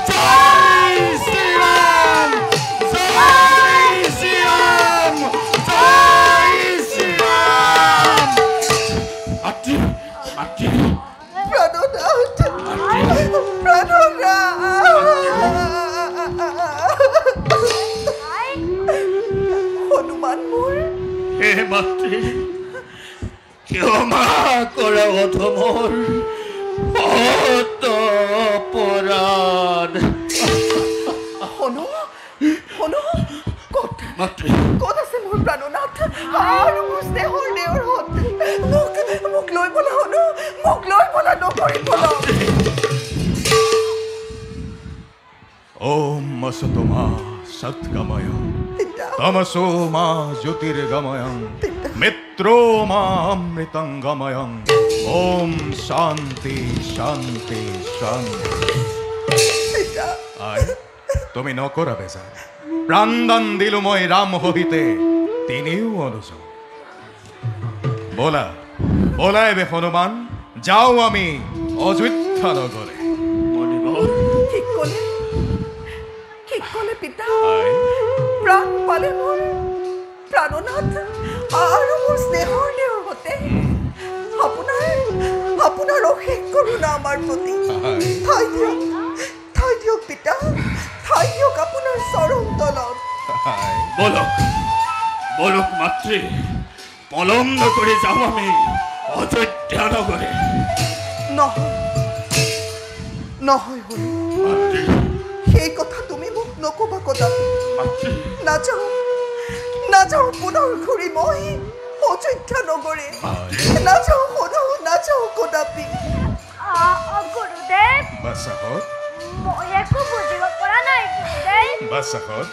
জয় শ্ৰীৰাম, জয় শ্ৰীৰাম, জয় শ্ৰীৰাম। মাতৃ মাতৃ প্ৰাণনাথ, প্ৰাণনাথ। হনুমান মোৰ হে মাতৃ, ক্ষমা কৰা অধমৰ অপৰাধ। হনু, হনু, ক'ত মাতৃ ক'ত আছে মোৰ প্ৰাণনাথ আৰু মোৰ স্নেহৰ দেওৰহঁত? মোক লৈ বলা হনু, মোক লৈ বলা, নকৰি বলা। ওম মসতমা সৎগময়ং তমসো মা জ্যোতিৰ্গময়ং মিত্ৰো মা অমৃতং গময়ং। ওম শান্তি শান্তি শান্তি। আয় তুমি নকৰা বেজাৰ, প্ৰাণদান দিলো মই ৰাম হহিতে, তিনিও অনুযোগ। বলা বলা এবে হনুমান, যাও আমি অযোধ্যা নগরে। ঠিক ক'লে পিতা। প্ৰাণ পালে মোৰ প্ৰাণনাথ আৰু মোৰ স্নেহৰ দেওৰহঁতে। আপোনাৰ অশেষ কৰোণা আমাৰ প্ৰতি। ঠাই দিয়ক পিতা, ঠাই দিয়ক আপোনাৰ চৰণ তলত। বলক বলক মাতৃ, পলম নকৰি যাওঁ আমি অযোধ্যা নগরে। নহয় হনু, মাতৃ সেই কথা তুমি মোক নকবা কদাপি। মাতৃ নাযাওঁ পুনৰ ঘূৰি মই অযোধ্যা নগৰে। নাযাওঁ হনু, নাযাওঁ কদাপি। গুৰুদেৱ, বাসাহত মই একো বুজিব পৰা নাই গুৰুদেৱ। বাসাহত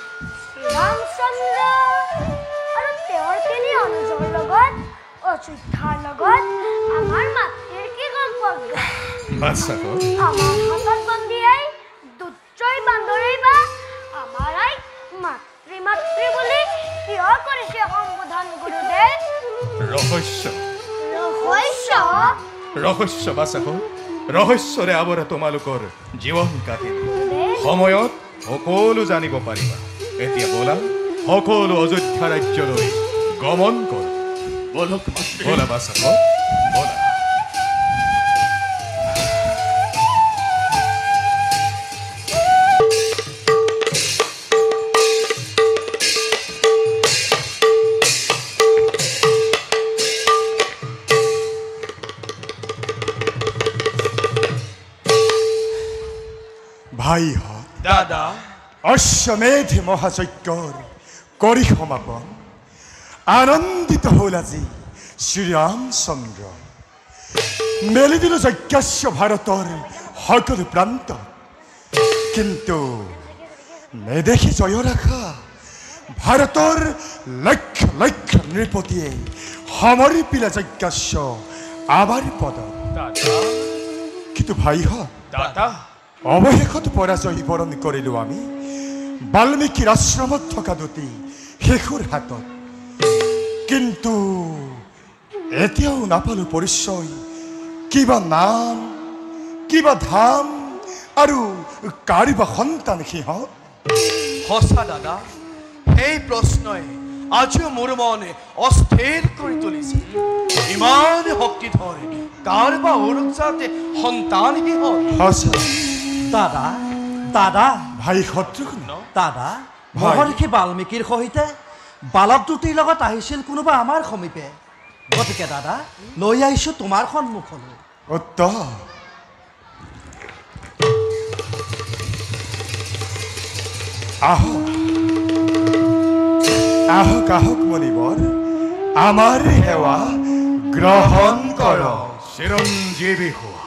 ৰামচন্দ্ৰ আৰু তেওঁৰ তিনি অনুজৰ লগত অযোধ্যাৰ লগত আমাৰ মাতৃৰ কি সম্পৰ্ক? বাসাহত আমাৰ হাতত বন্দিয়াই দুত্ৰয় বান্দৰেই বা আমাৰ আইক মাতৃ মাতৃ বুলি কিয় কৰিছে সম্বোধন গুৰুদেৱ? ৰহস্য ৰহস্য ৰহস্য বাসাহত, ৰহস্যৰে আৱৰা তোমালোকৰ জীৱন কাটিল। সময়ত সকলো জানিব পাৰিবা। এতিয়া বলা সকলো অযোধ্যা ৰাজ্যলৈ গমন কৰ। বলক বলা বাসাহত বলা। ভাইহঁত, দাদা অশ্বমেধ মহাযজ্ঞৰ কৰি সমাপন। আনন্দিত হ'ল আজি শ্ৰীৰামচন্দ্ৰ। মেলি দিলো যজ্ঞাস্য ভাৰতৰ সকলো প্ৰান্ত। কিন্তু নেদেখি জয়ৰ আশা ভাৰতৰ লক্ষ লক্ষ নৃপতিয়ে সমৰ্পিলে যজ্ঞাস্য আমাৰ পদত। কিন্তু ভাইহঁত, দাদা অৱশেষত পৰাজয় বৰণ কৰিলো আমি বাল্মীকিৰ আশ্ৰমত থকা দুটি শিশুৰ হাতত। কিন্তু এতিয়াও নাপালো পৰিচয়, কিবা নাম, কিবা ধাম আৰু কাৰিবা সন্তান সিহঁত। সঁচা দাদা, সেই প্ৰশ্নই আজিও মোৰ মনে অস্থিৰ কৰি তুলিছে। ইমান শক্তিধৰ কাৰোবা উৰুজাতে সন্তান সিহঁত। সঁচা দাদা দাদা ভাই শত্ৰুঘ্ন, দাদা, মহৰ্ষি বাল্মীকিৰ সহিতে বালক দুটিৰ লগত আহিছিল কোনোবা আমাৰ সমীপে। গতিকে দাদা, লৈ আহিছোঁ তোমাৰ সন্মুখলৈ। উত্তম। আহক আহক আহক মণিবৰ, আমাৰ সেৱা গ্ৰহণ কৰ। চিৰঞ্জীৱী হোৱা।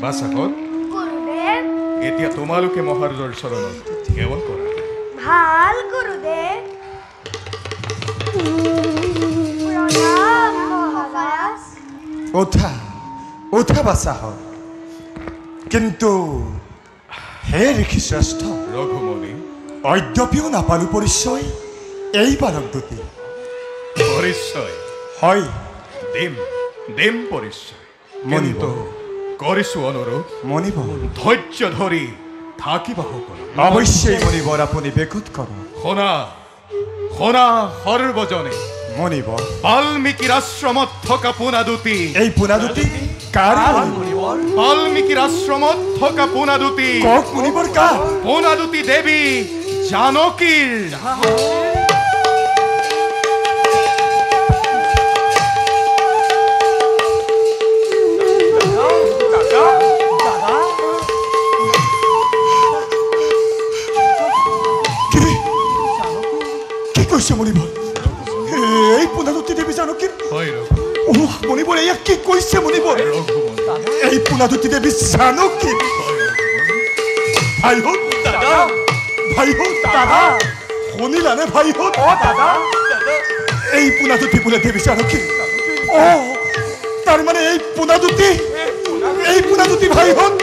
বাসাহত গুৰুদেৱ, এতিয়া তোমালোকে মহাৰাজৰ চৰণত সেৱা কৰা। ভাল গুৰুদেৱ। প্ৰণাম মহাৰাজ। উঠা উঠা বাচাহত। কিন্তু হে ঋষি শ্ৰেষ্ঠ, ৰঘুমণি অদ্যপিও নাপালো পৰিচয়। এই বালক দুটি পৰিচয় হয় দিম দিম পৰিচয় মণিব কিন্তু কৰিছোঁ অনুৰোধ মণিব ধৈৰ্য ধৰি থাকিবা সকলো অৱশ্যেই মণিবৰ আপুনি বেকুত কৰক শুনা শুনা সৰ্বজনে মণিব বাল্মীকিৰ আশ্ৰমত থকা পোনা দুটি এই পোনা দুটি কাৰ বাল্মীকিৰ আশ্ৰমত থকা পোনা দুটি কক মণিবৰ কাৰ পোনা দুটি দেৱী জানকীৰ কি কৈছে মণিবৰ এই পোনা দুটি দেৱী জানকীৰ হয় মণিবৰ এয়া কি কৈছে মণিবৰ এই পোনা দুটি দেৱী জানকীৰ ভাইহঁত ভাইহঁত শুনিলানে ভাইহঁত এই পোনা দুটি বোলে দেৱী জানকীৰ তাৰ মানে এই পোনা দুটি ভাইহঁত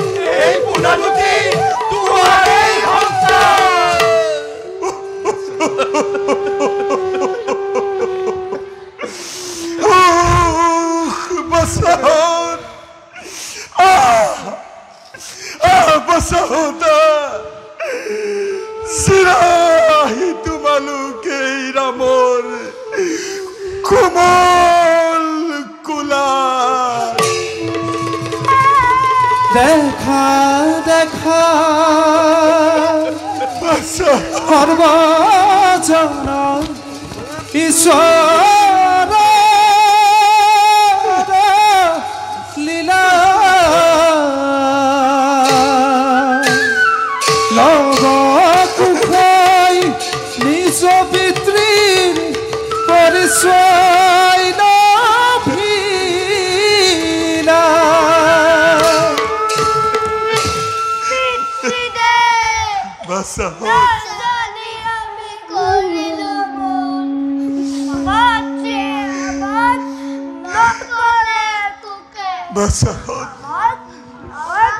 চিৰাহি তোমালোকে ৰামৰ কোমল কোলা দেখা দেখা সৰ্বজন ঈশ্বৰ লীলা লগত হৈ নিজ পিতৃৰ পৰিচয় নভিলা জানি আমি কৰিলো মন বাঁচে আবাৰ নকলে তোকে আমাৰ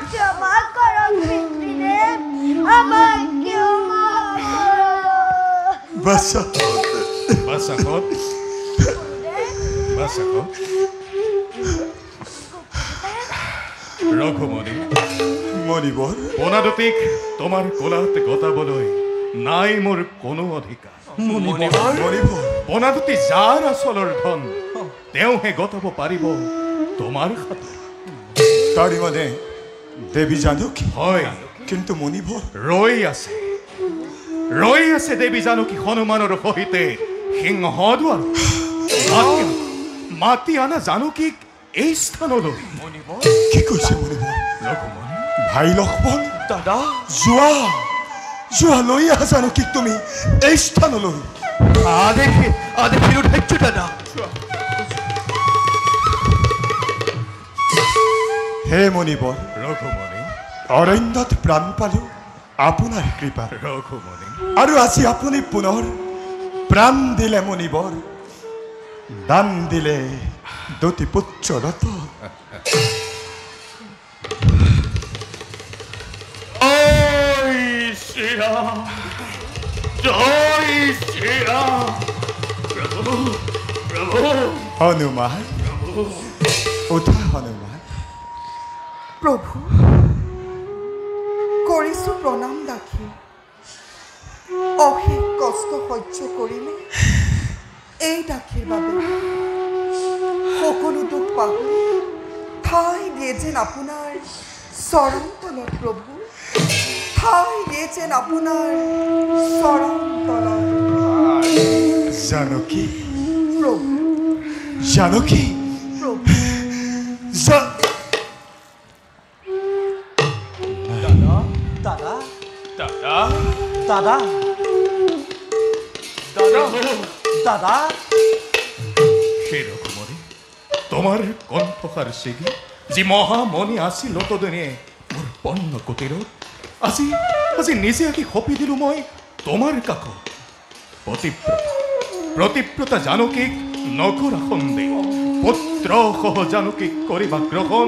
ক্ষমা কৰো পিতৃদেব আমাৰ ক্ষমা কৰো বাসাখত ৰঘুমণি মণিবৰ পোনা দুটিক তোমাৰ কোলাত গতাবলৈ নাই মোৰ কোনো অধিকাৰ মণিবৰ পোনা দুটি যাৰ আচলৰ ধন তেওঁহে গতাব পাৰিব তোমাৰ হাতত তাৰ মানে দেৱী জানকী হয় কিন্তু মণিবৰ ৰৈ আছে দেৱী জানকী হনুমানৰ সহিতে সিংহদ্বাৰ মাতি আনা জানকীক এই স্থানলৈ কি কৈছে মণিবৰ ৰঘুমণি ভাই লক্ষ্মণ দাদা যোৱা লৈ আহা জানকীক তুমি এই স্থানলৈ আদে ফিৰুট হেচ্ছু দাদা হে মণিবৰ ৰঘুমণি অৰণ্যত প্ৰাণ পালো আপোনাৰ কৃপা ৰঘুমণি আৰু আজি আপুনি পুনৰ প্ৰাণ দিলে মণিবৰ দান দিলে দুটি পুত্ৰ ৰথ হনুমান উঠা হনুমান প্ৰভু কৰিছো প্ৰণাম দাসী অশেষ কষ্ট সহ্য কৰিলে এই দাসীৰ বাবে সকলো দুখ পাহৰি ঠাই দিয়ে যেন আপোনাৰ চৰণ তলত প্ৰভু ঠাই দিয়ে যেন আপোনাৰ চৰণ তলত জানকী প্ৰভু জানকী প্ৰভু দাদা দাদা দাদা দাদা সেই ৰঘুমণি তোমাৰ কণ্ঠসাৰ ছিগি যি মহামণি আছিল তদনে মোৰ পন্ন কুটিৰত আজি নিজে আহি সপি দিলো মই তোমাৰ কাষত প্ৰতিব্ৰতা জানকীক নকৰা সন্দেহ পুত্ৰ সহ জানকীক কৰিবা গ্ৰহণ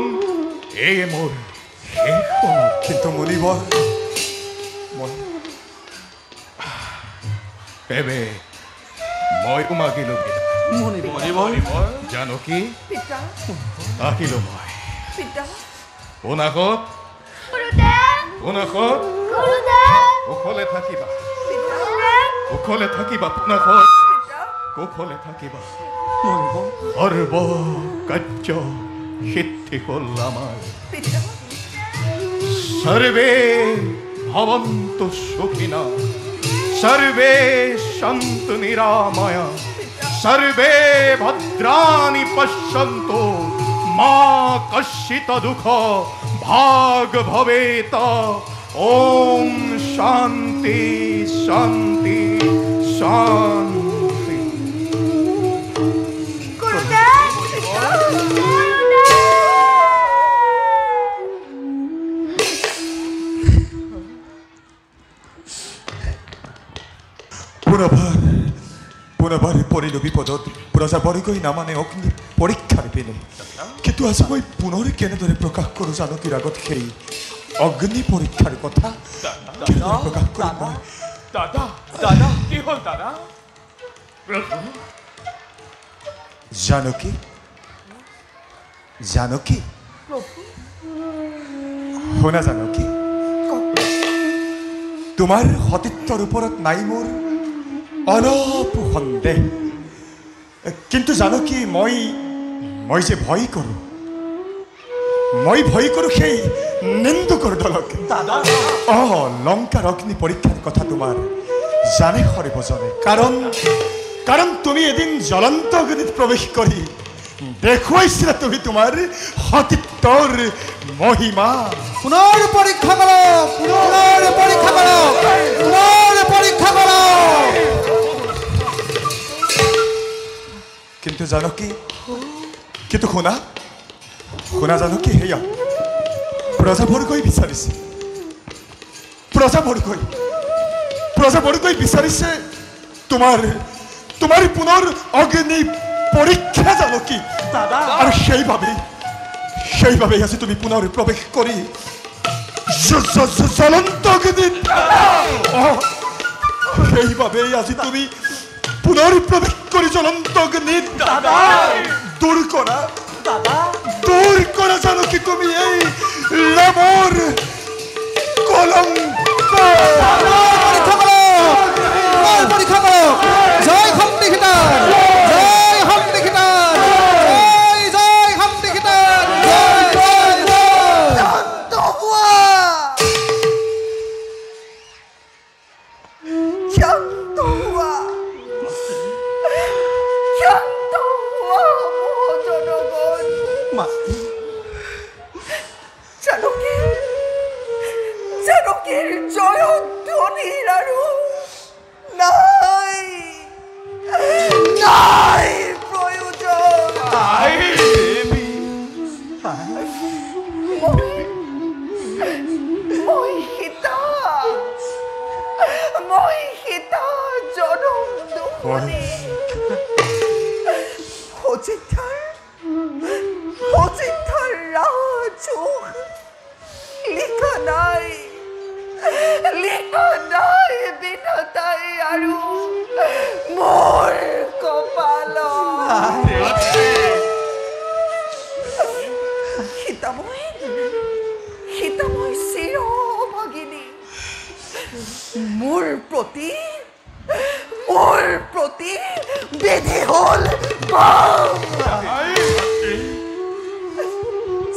এয়ে মোৰ শেষ কিন্তু মণিবৰ ময়ো মাগিলো বিদায় জানকী পিতা আহিলো মই পিতা পোনাকত গুৰুদেৱ পোনাকত গুৰুদেৱ কুশলে থাকিবা গুৰুদেৱ কুশলে থাকিবা পোনাকত পিতা কুশলে থাকিবা সৰ্ব কাৰ্য সিদ্ধি হ'ল আমাৰ পিতা सर्वे भवन्तु सुखिनः सर्वे सन्तु निरामया सर्वे भद्राणि पश्यन्तु मा कश्चित् दुःख भाग भवेत् ॐ शान्ति शान्ति शान्ति গুৰুদেৱ পুনৰবাৰ পৰিলো বিপদত প্ৰজাবৰ্গই নামানে অগ্নি পৰীক্ষাৰ পিনে কিন্তু আজি মই পুনৰ কেনেদৰে প্ৰকাশ কৰোঁ জানকীৰ আগত সেই অগ্নি পৰীক্ষাৰ কথা কেনেদৰে প্ৰকাশ কৰিম মই দাদা দাদা কি হ'ল দাদা জানকী জানকী শুনা জানকী তোমাৰ সতীত্বৰ ওপৰত নাই মোৰ অলপ সন্দেহ কিন্তু জানকী মই যে ভয় কৰোঁ সেই নিন্দুকৰ দলক লংকাৰ অগ্নি পৰীক্ষাৰ কথা তোমাৰ জানে সৰ্বজনে কাৰণ তুমি এদিন জ্বলন্ত অগ্নিত প্ৰৱেশ কৰি দেখুৱাইছিলা তুমি তোমাৰ সতীত্বৰ মহিমা পুনৰ পৰীক্ষা কৰক পুনৰ পৰীক্ষা কৰক পুনৰ পৰীক্ষা কৰক কিন্তু জানকী কিন্তু শুনা জানকী সেয়া প্ৰজাবৰ্গই বিচাৰিছে প্ৰজাবৰ্গই বিচাৰিছে তোমাৰ পুনৰ অগ্নি পৰীক্ষা জানকী আৰু সেইবাবেই আজি তুমি পুনৰ প্ৰৱেশ কৰি জ্বলন্ত অগ্নিত সেইবাবেই আজি তুমি পুনৰ প্ৰৱেশ কৰি জ্বলন্ত অগ্নিত দূৰ কৰা জানকী তুমি এই ৰামৰ কলংক পৰীক্ষা কৰক জয় শক্তি সীতাৰ জয় শক্তি সীতাৰ জয় শক্তি সীতাৰ শান্ত হোৱা শান্ত হোৱা মহাজনগণ জানকীৰ জয়ধ্বনিৰ আৰু নাই প্ৰয়োজন মই সীতা জনম দুখনি অযোধ্যাৰ ৰাজুখ লিখা নাই বিধাতাই আৰু মোৰ কপালত সীতাময় চিৰ ভগিনী মোৰ প্ৰতি বিধি হ'ল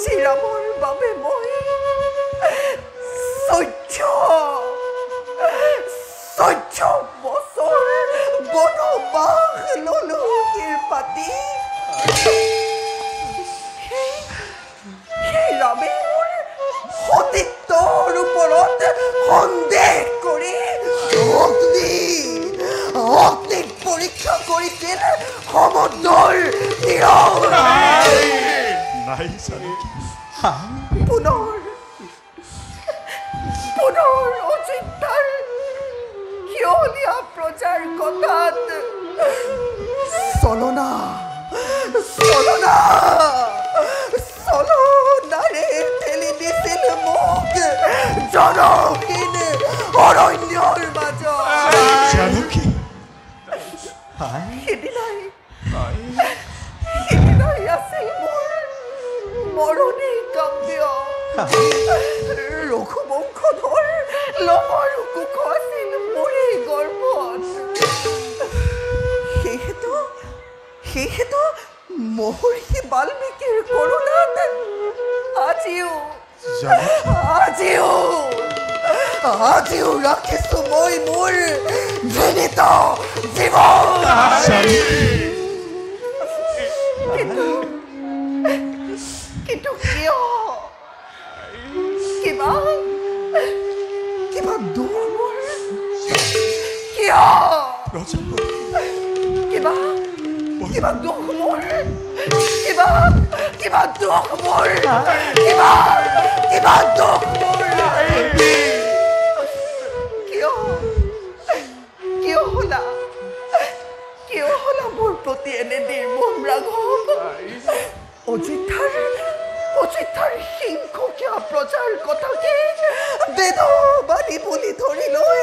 শ্ৰীৰামৰ বাবে মই 14 বছৰ বনবাস ললো পাতি সেই ৰামে মোৰ সতীত্বৰ ওপৰত সন্দেহ কৰি অগ্নিক পৰীক্ষা কৰিছিল সমুদ্ৰৰ তীৰত নাই জানকী পুনৰ অযোধ্যাৰ শিয়লীয়া প্ৰজাৰ কথাত চলনাৰে ঠেলি দিছিল মোক জনহীন অৰণ্যৰ মাজত জানকী ৰঘুবংশধৰ লমৰ কুশ আছিল মোৰে গৰ্ভত। সেয়েতো মহৰ্ষি বাল্মীকিৰ কৰোণাত আজিও ৰাখিছো মই মোৰ জীৱিত জীৱন। কিন্তু কিয় কিবা দুখ মোৰ কিয় কিবা দুখ মোৰ কিবা দুখ মোৰ কিবা দুখ মোৰ কিয় হলা মোৰ প্ৰতি এনে নিৰ্মম ৰাঘৱ? অযোধ্যাৰ সিংহকীয়া প্ৰজাৰ কথাকে বেদবাণী বুলি ধৰি লৈ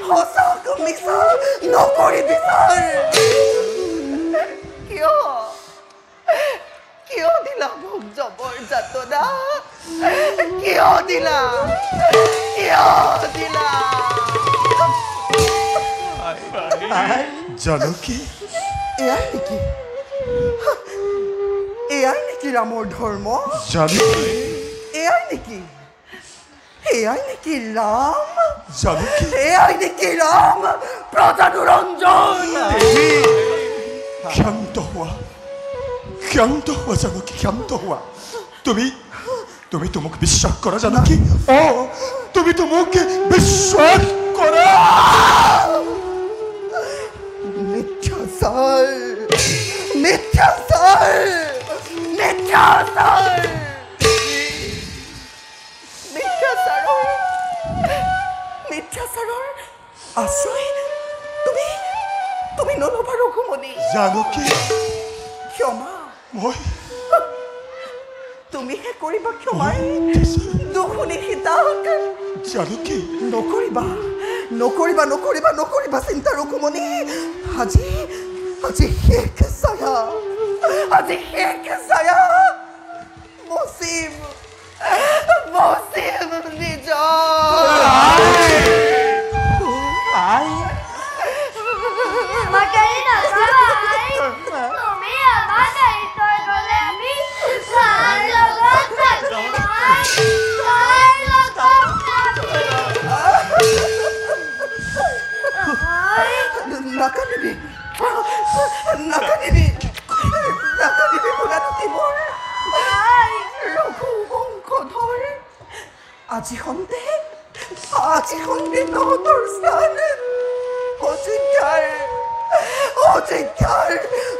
সঁচাক মিছা নকৰি বিচাৰ। কিয় দিলা মোক জবৰ যাতনা? কিয় দিলা? জানকী, এয়াই নেকি ৰামৰ ধৰ্ম? জানকী, এয়াই নেকি ৰাম? জানকী, এয়াই নেকি ৰাম প্ৰজানুৰঞ্জন? ক্ষান্ত হোৱা জানকী, ক্ষান্ত হোৱা। তুমি তো মোক বিশ্বাস কৰা জানকী? তুমি তো মোক বিশ্বাস কৰা। মিথ্যাচাৰৰ আশ্ৰয় তুমি নল'বা ৰঘুমণি। জানকী, ক্ষমা তুমিহে কৰিবা ক্ষমাই দুখুনি সীতাক। জানকী, নকৰিবা চিন্তা ৰঘুমণি। আজি শেষ ছায়া মচিম নাকানিবি বুঢ়াটুতি মোৰ ৰঘুবংশধৰ। আজি সন্ধে তহঁতৰ স্থান অযোধ্যাৰ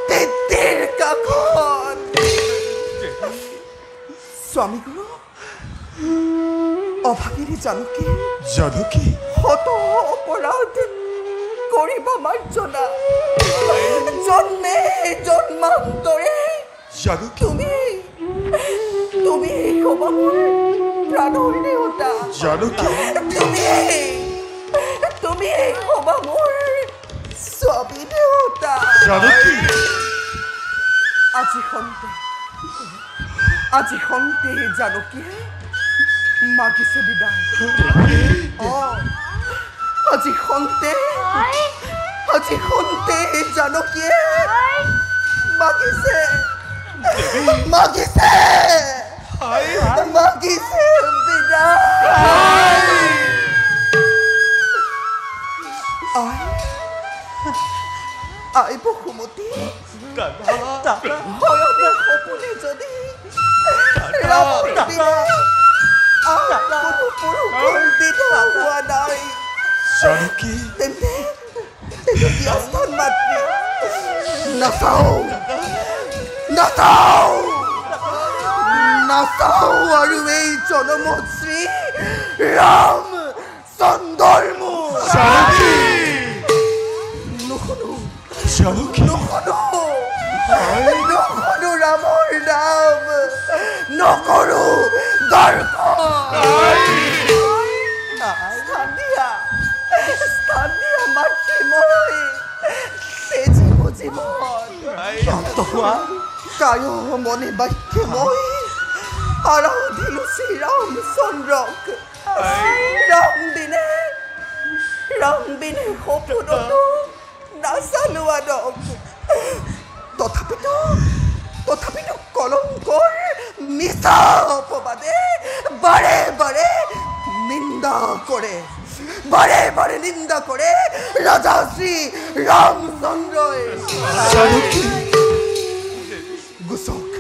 তেতেৰ কাষত। স্বামী গুৰু অভাগিনী জানকী শত অপৰাধ কৰিবা মাৰ্জনা। জন্মে জন্মান্তৰে তুমি হবা মোৰ প্ৰাণৰ দেউতা। তুমি হবা মোৰ স্বামী দেউতা। আজি সন্তে জানকীয়ে মাগিছে বিদায়। আজি সন্তে জানকীয়ে মাগিছে বিদায়। আই বসুমতী, শয়নে সপোনে যদি ৰামৰ বিনা কোনো পুৰুষৰ দিনা হোৱা নাই, তেন্তে বিয়াস্থান মাতৃ নাচাও আৰু এই জনমত শ্ৰী ৰাম চন্দ্ৰৰ মুখ নুশুনো ৰামৰ নাম, নকৰো দৰ্শন। স্থান দিয়া মাতৃ মই তেজীৱ জীৱন কায় মনে বাক্যে মই আৰাধিলো শ্ৰীৰামচন্দ্ৰক ৰাম বিনে সপোনতো নাচালো আনক তথাপিতো কলংকৰ মিছা অপবাদে বাৰে বাৰে নিন্দা কৰে ৰাজা শ্ৰী ৰামচন্দ্ৰই গুচক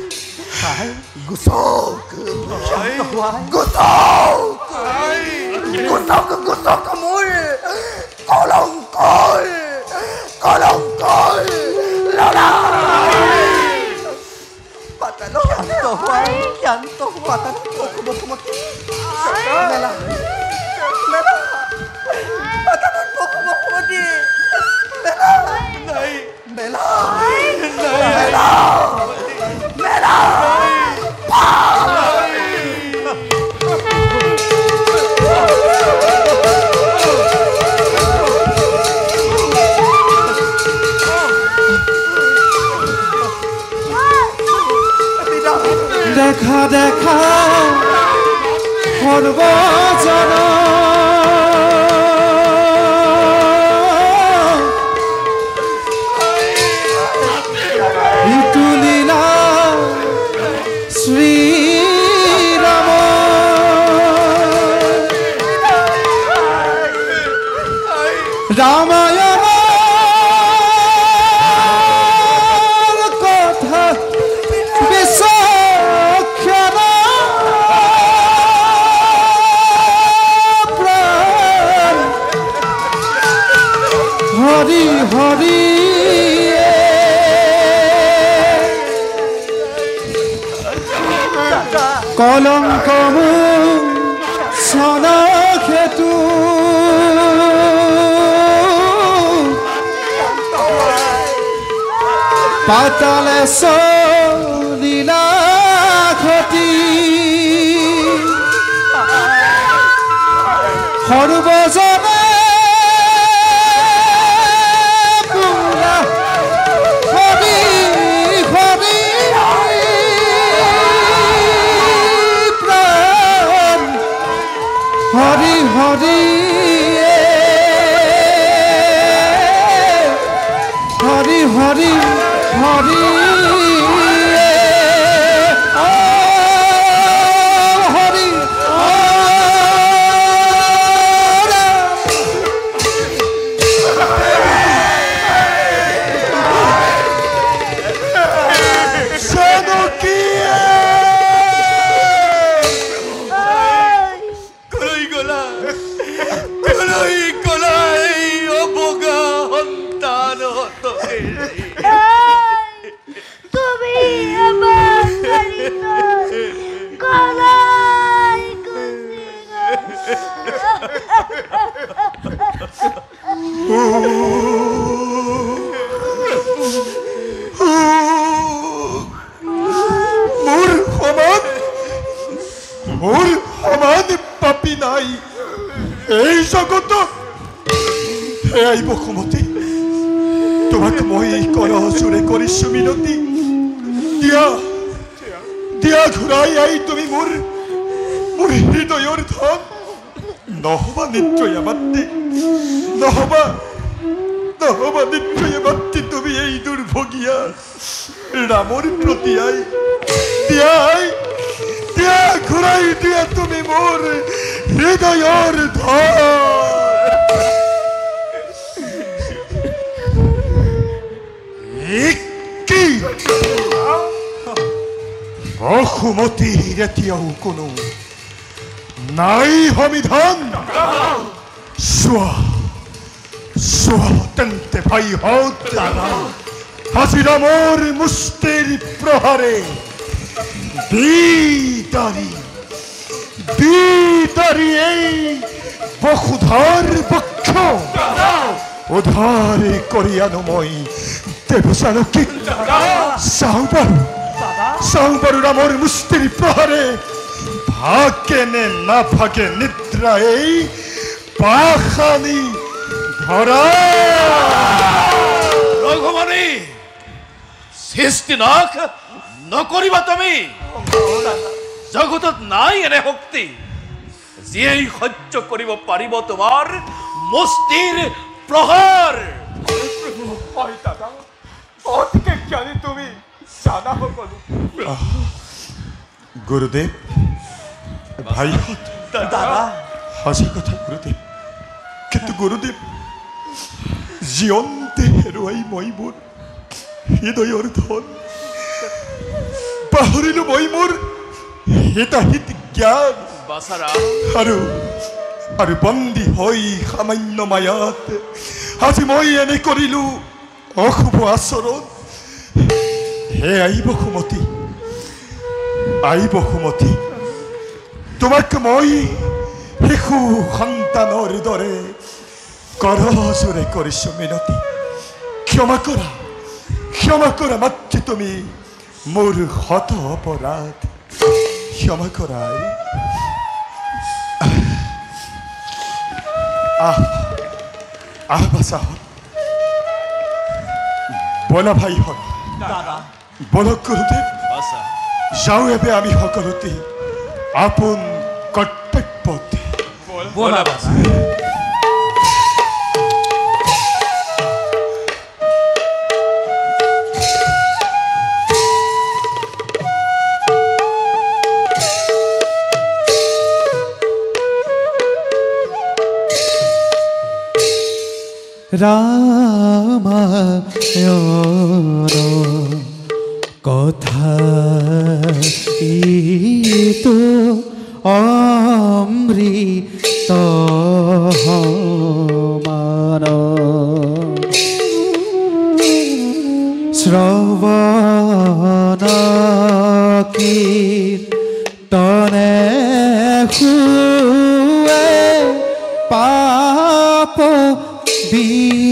মোৰ কলংকৰ লৰা শান্ত হোৱা বসুমতী দেখা দেখা সৰ্বজন তুলিলা শ্ৰীৰাম ৰামায়ণ কথা হৰি হৰি কলঙ্ক সনখেতু পাতালে চলিলা ক্ষতি সৰ্বজনে হৰি হৰি হৰি হৰি হৰি হৰি মোৰ সমান পাপি নাই এই জগত এই বসুমতী তোমাক মই কৰজোৰে কৰিছো মিনতি দিয়া ঘূৰাই আহি তুমি মোৰ হৃদয়ৰ ধন নহবা নিশ্চয় মাতৃ নহবা নিশ্চয় মাতৃ তুমি এই দুৰ্ভগীয়া ৰামৰ প্ৰতি আই দিয়া ঘূৰাই দিয়া তুমি মোৰ হৃদয়ৰ ধন বসুমতীৰ এতিয়াও কোনো নাই সমিধান চোৱা তেন্তে ভাই হত আজি ৰামৰ মুষ্টিৰ প্ৰহাৰে বিতাৰি এই বসুধৰ বক্ষ উদ্ধাৰ কৰি আনো মই দেৱচানকীক চাওঁ বাৰু ৰামৰ মুষ্টিৰ প্ৰহাৰে ভাগে নে নাভাগে নিদ্ৰা এই পাখানি ধৰা ৰঘুমণি সৃষ্টি নাশ নকৰিবা তুমি জগতত নাই এনে শক্তি যিয়েই সহ্য কৰিব পাৰিব তোমাৰ মস্তিৰ প্ৰহাৰ। হয় দাদা, অতিকে জ্ঞানী তুমি, জানা সকলো। গুৰুদেৱ, ভাইহঁত, দাদা সঁচা কথা গুৰুদেৱ, কিন্তু গুৰুদেৱ জীয়ন্তে হেৰুৱাই মই মোৰ হৃদয়ৰ ধন পাহৰিলো, মই মোৰ হিতাহিত জ্ঞান বাছাৰা আৰু বন্দী হৈ সামান্য মায়াত আজি মই এনে কৰিলো অশুভ আচৰণ। হে আহিব সুমতি, তোমাক মই শিশু সন্তানৰ দৰে কৰজোৰে কৰিছো মিনতি। ক্ষমা কৰা মাতৃ, তুমি মোৰ শত অপৰাধ ক্ষমা কৰাই। বাচাহত, বলা ভাইহঁত, বলক গুৰুদেৱ, যাওঁ এবে আমি সকলোতে আপোন কৰ্তব্যতে। বলা বাছা। ৰামায়ণ কথা ইতো অমৃত সমান শ্ৰবণ কীৰ্তনে শুৱে পাপ বিমোচন